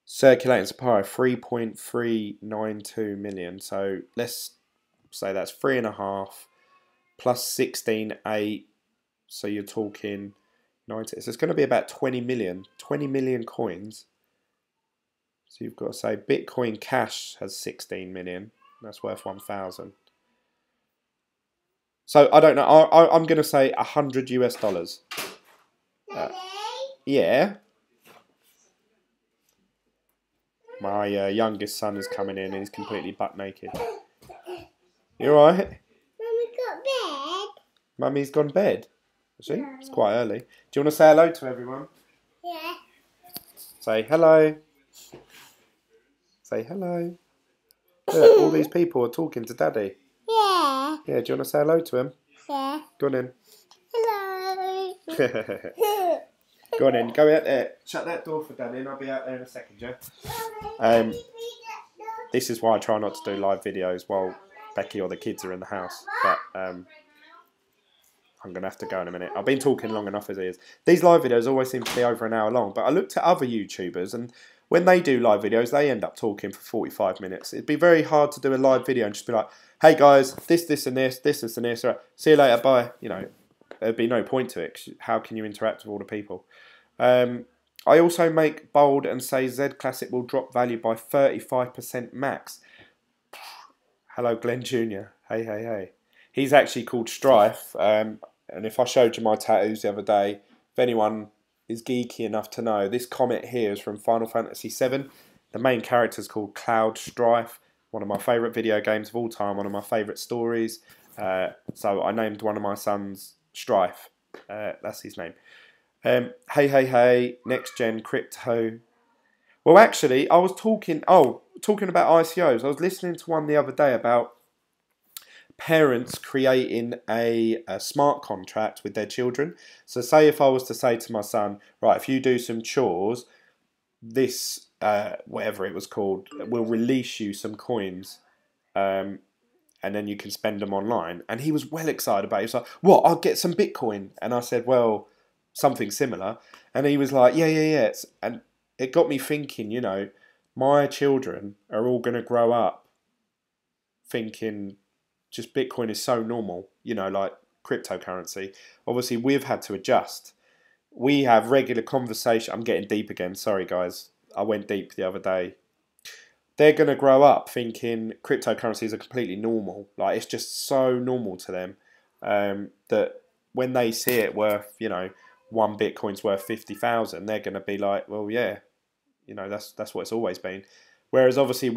Circulating supply 3.392 million. So let's say that's 3.5 plus 16.8. So you're talking 90. So it's going to be about 20 million. 20 million coins. So you've got to say Bitcoin Cash has 16 million. That's worth 1,000. So I don't know. I'm going to say $100 US. Yeah. My youngest son is coming in and he's completely butt naked. You alright? Mummy got bed. Mummy's gone to bed. Is she? It's quite early. Do you want to say hello to everyone? Yeah. Say hello. Say hello. Look, all these people are talking to Daddy. Yeah. Yeah, do you want to say hello to him? Yeah. Go on in. Hello. Go on in. Go out there. Shut that door for Daddy and I'll be out there in a second, yeah? This is why I try not to do live videos while Becky or the kids are in the house. But I'm going to have to go in a minute. I've been talking long enough as it is. These live videos always seem to be over an hour long. But I looked at other YouTubers and when they do live videos, they end up talking for 45 minutes. It'd be very hard to do a live video and just be like, hey guys, this and this, this and this. Right, see you later, bye. You know, there'd be no point to it. How can you interact with all the people? I also make bold and say Z Classic will drop value by 35% max. Hello, Glenn Jr. Hey, hey, hey. He's actually called Strife. And if I showed you my tattoos the other day, if anyone is geeky enough to know, this comet here is from Final Fantasy VII. The main character is called Cloud Strife. One of my favourite video games of all time. One of my favourite stories. So I named one of my sons Strife. That's his name. Hey, hey, hey. Next gen crypto. Well, actually, I was talking about ICOs. I was listening to one the other day about parents creating a smart contract with their children. So say if I was to say to my son, right, if you do some chores, this, whatever it was called, will release you some coins, and then you can spend them online. And he was well excited about it. He was like, what, I'll get some Bitcoin. And I said, well, something similar. And he was like, yeah. And it got me thinking, you know, my children are all going to grow up thinking just Bitcoin is so normal, you know, like cryptocurrency. Obviously, we've had to adjust. We have regular conversation. I'm getting deep again. Sorry, guys. I went deep the other day. They're going to grow up thinking cryptocurrencies are completely normal. Like, it's just so normal to them that when they see it worth, you know, one Bitcoin's worth 50,000, they're going to be like, well, yeah, you know, that's what it's always been. Whereas obviously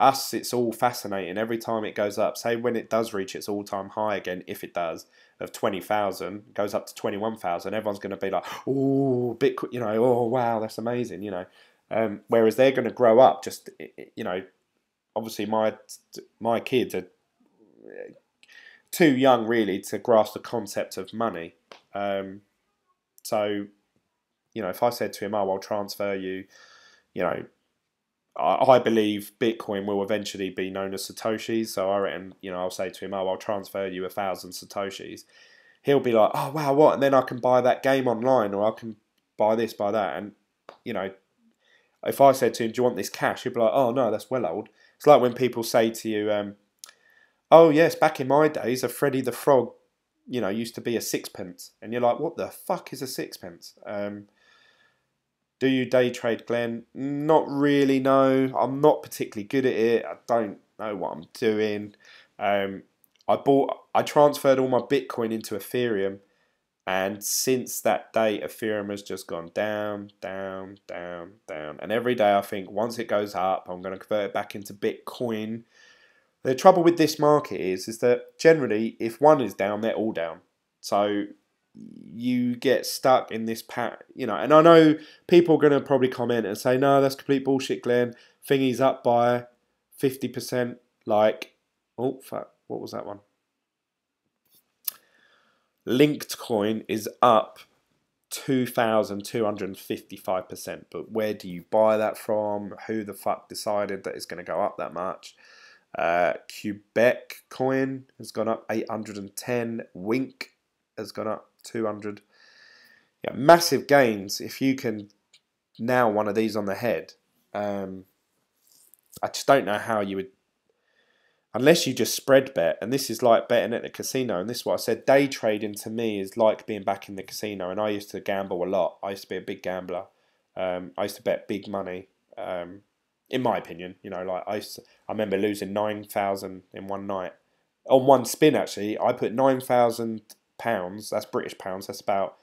it's all fascinating. Every time it goes up, say when it does reach its all-time high again, if it does, of 20,000, goes up to 21,000, everyone's going to be like, oh, Bitcoin, you know, oh, wow, that's amazing, you know. Whereas they're going to grow up just, you know, obviously my kids are too young really to grasp the concept of money. So, you know, if I said to him, oh, I'll transfer you, you know, I believe Bitcoin will eventually be known as Satoshis. So I reckon, you know, I'll say to him, oh, I'll transfer you 1,000 Satoshis. He'll be like, oh, wow, what? And then I can buy that game online, or I can buy this, buy that. And, you know, if I said to him, do you want this cash? He'd be like, oh, no, that's well old. It's like when people say to you, oh, yes, back in my days, a Freddy the Frog, you know, used to be a sixpence. And you're like, what the fuck is a sixpence? Do you day trade, Glenn? Not really, no. I'm not particularly good at it. I don't know what I'm doing. I transferred all my Bitcoin into Ethereum, and since that day, Ethereum has just gone down, down, down, down. And every day I think once it goes up, I'm going to convert it back into Bitcoin. The trouble with this market is that generally, if one is down, they're all down. So you get stuck in this you know, and I know people are going to probably comment and say, no, that's complete bullshit, Glenn. Thingy's up by 50%. Like, oh, fuck, what was that one? Litecoin is up 2,255%. But where do you buy that from? Who the fuck decided that it's going to go up that much? Quebec coin has gone up 810. Wink has gone up 200. Yeah, massive gains if you can nail one of these on the head. I just don't know how you would, unless you just spread bet. And this is like betting at the casino. And this is what I said. Day trading to me is like being back in the casino. And I used to gamble a lot. I used to be a big gambler. I used to bet big money. In my opinion, you know, like I remember losing 9,000 in one night on one spin. Actually, I put £9,000. That's British pounds. That's about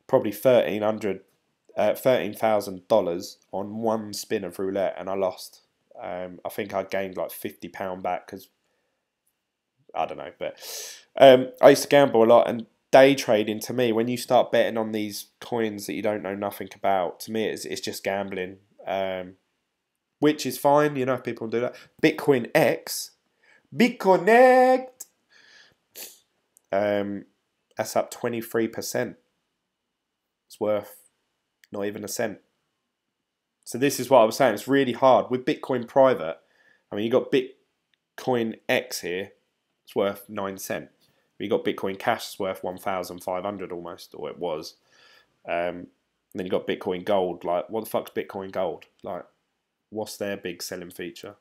probably $13,000 on one spin of roulette, and I lost. I think I gained like £50 back because I don't know, but I used to gamble a lot. And day trading to me, when you start betting on these coins that you don't know nothing about, to me it's just gambling. Which is fine, you know, if people do that. Bitcoin X, Bitconnect, that's up 23%. It's worth not even a cent. So this is what I was saying. It's really hard with Bitcoin private. I mean, you got Bitcoin X here. It's worth 9 cents. You got Bitcoin Cash. It's worth 1,500 almost, or it was. And then you got Bitcoin Gold. Like, what the fuck's Bitcoin Gold? Like, what's their big selling feature?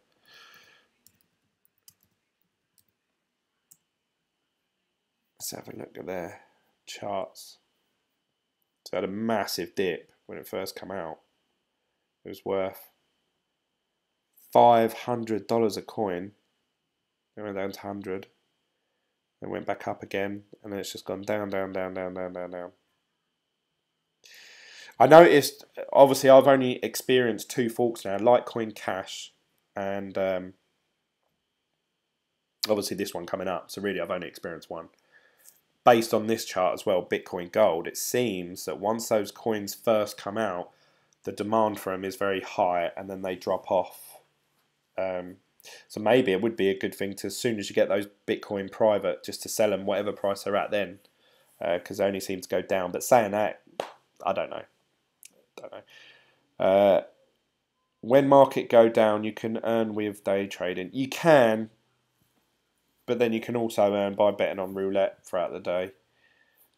Let's have a look at their charts. So it had a massive dip when it first came out. It was worth $500 a coin. It went down to 100. Then went back up again, and then it's just gone down, down, down, down, down, down, down. I noticed, obviously, I've only experienced 2 forks now, Litecoin Cash, and obviously this one coming up. So really, I've only experienced 1. Based on this chart as well, Bitcoin Gold, it seems that once those coins first come out, the demand for them is very high, and then they drop off. So maybe it would be a good thing to, as soon as you get those Bitcoin private, just to sell them whatever price they're at then, because they only seem to go down. But saying that, I don't know. When market go down, you can earn with day trading. You can, but then you can also earn by betting on roulette throughout the day.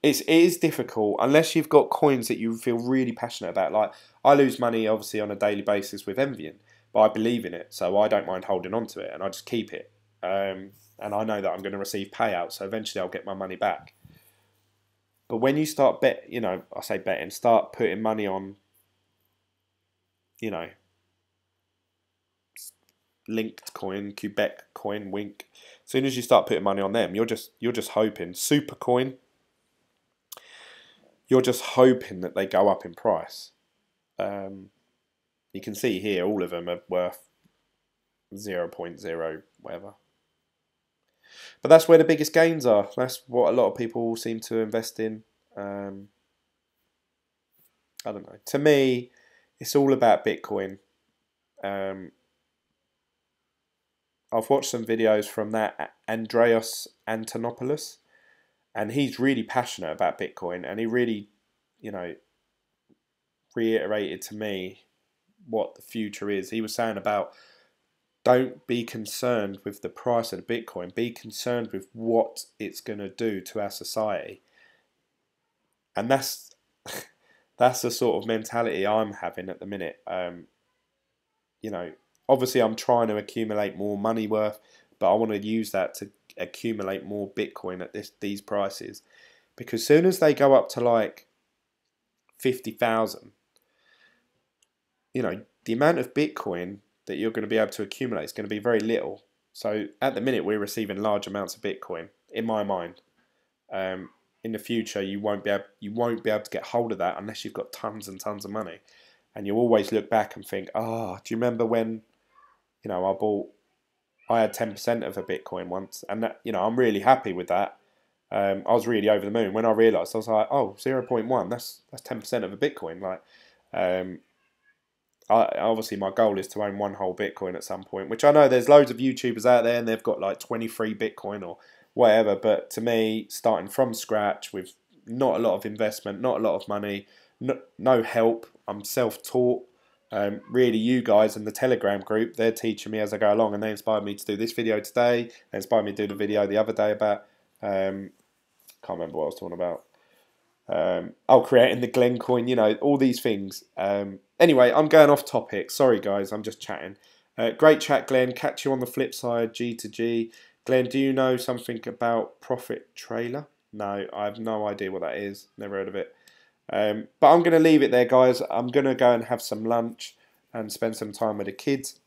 It is difficult unless you've got coins that you feel really passionate about. Like, I lose money obviously on a daily basis with Envying, but I believe in it, so I don't mind holding on to it, and I just keep it. And I know that I'm going to receive payouts, so eventually I'll get my money back. But when you start start putting money on, Linked Coin, Quebec Coin, Wink. As soon as you start putting money on them, you're just hoping. Supercoin, you're just hoping that they go up in price. You can see here all of them are worth 0.0 whatever. But that's where the biggest gains are. That's what a lot of people seem to invest in. I don't know. To me, it's all about Bitcoin. I've watched some videos from that Andreas Antonopoulos, and he's really passionate about Bitcoin, and he really, reiterated to me what the future is. He was saying about, don't be concerned with the price of the Bitcoin, be concerned with what it's going to do to our society. And that's the sort of mentality I'm having at the minute. Obviously I'm trying to accumulate more money worth, but I want to use that to accumulate more Bitcoin at these prices, because soon as they go up to like 50,000, the amount of Bitcoin that you're going to be able to accumulate is going to be very little. So at the minute we're receiving large amounts of Bitcoin, in my mind. In the future you won't be able to get hold of that unless you've got tons and tons of money, and you always look back and think, do you remember when I had 10% of a Bitcoin once, and that, I'm really happy with that. I was really over the moon when I realised. I was like, 0.1, that's 10% of a Bitcoin. Like, obviously my goal is to own 1 whole Bitcoin at some point, which I know there's loads of YouTubers out there and they've got like 23 Bitcoin or whatever, but to me, starting from scratch with not a lot of investment, not a lot of money, no help, I'm self-taught. Really, you guys in the Telegram group, they're teaching me as I go along, and they inspired me to do this video today. They inspired me to do the video the other day about, can't remember what I was talking about. Creating the Glen coin, all these things. Anyway, I'm going off topic. Sorry guys, I'm just chatting. Great chat, Glenn. Catch you on the flip side, G to G. Glenn, do you know something about Profit Trailer? No, I have no idea what that is. Never heard of it. But I'm going to leave it there, guys. I'm going to go and have some lunch and spend some time with the kids.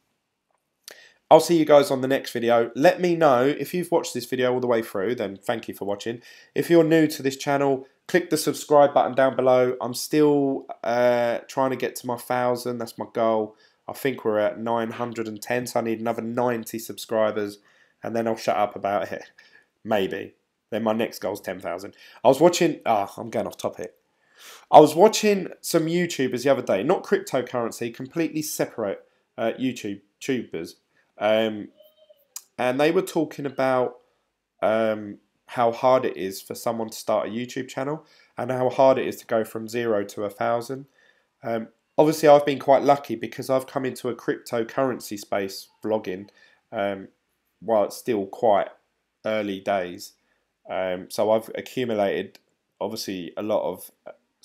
I'll see you guys on the next video. Let me know if you've watched this video all the way through, then thank you for watching. If you're new to this channel, click the subscribe button down below. I'm still trying to get to my 1,000. That's my goal. I think we're at 910, so I need another 90 subscribers, and then I'll shut up about it. Maybe. Then my next goal is 10,000. I was watching... I'm going off topic. I was watching some YouTubers the other day, not cryptocurrency, completely separate YouTubers, and they were talking about how hard it is for someone to start a YouTube channel and how hard it is to go from 0 to 1,000. Obviously, I've been quite lucky because I've come into a cryptocurrency space vlogging while it's still quite early days. So I've accumulated, obviously, a lot of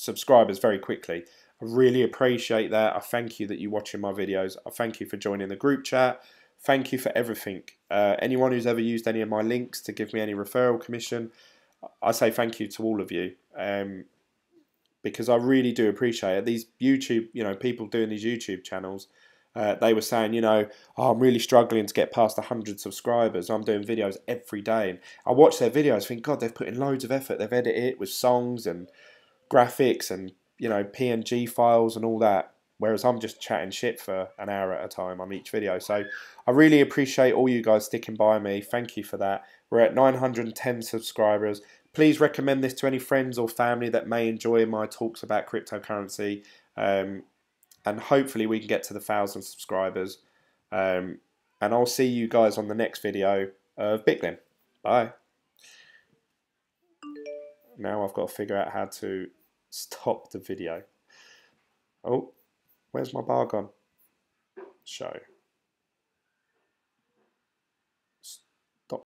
subscribers very quickly. I really appreciate that. I thank you that you're watching my videos. I thank you for joining the group chat. Thank you for everything. Anyone who's ever used any of my links to give me any referral commission, I say thank you to all of you, because I really do appreciate it. These YouTube, people doing these YouTube channels, they were saying, you know, oh, I'm really struggling to get past 100 subscribers. I'm doing videos every day. And I watch their videos, think, God, they've put in loads of effort. They've edited it with songs and graphics and, you know, PNG files and all that. Whereas I'm just chatting shit for an hour at a time on each video. So I really appreciate all you guys sticking by me. Thank you for that. We're at 910 subscribers. Please recommend this to any friends or family that may enjoy my talks about cryptocurrency. And hopefully we can get to the 1,000 subscribers. And I'll see you guys on the next video of Bitcoin. Bye. Now I've got to figure out how to stop the video. Oh, where's my bar gone? Show.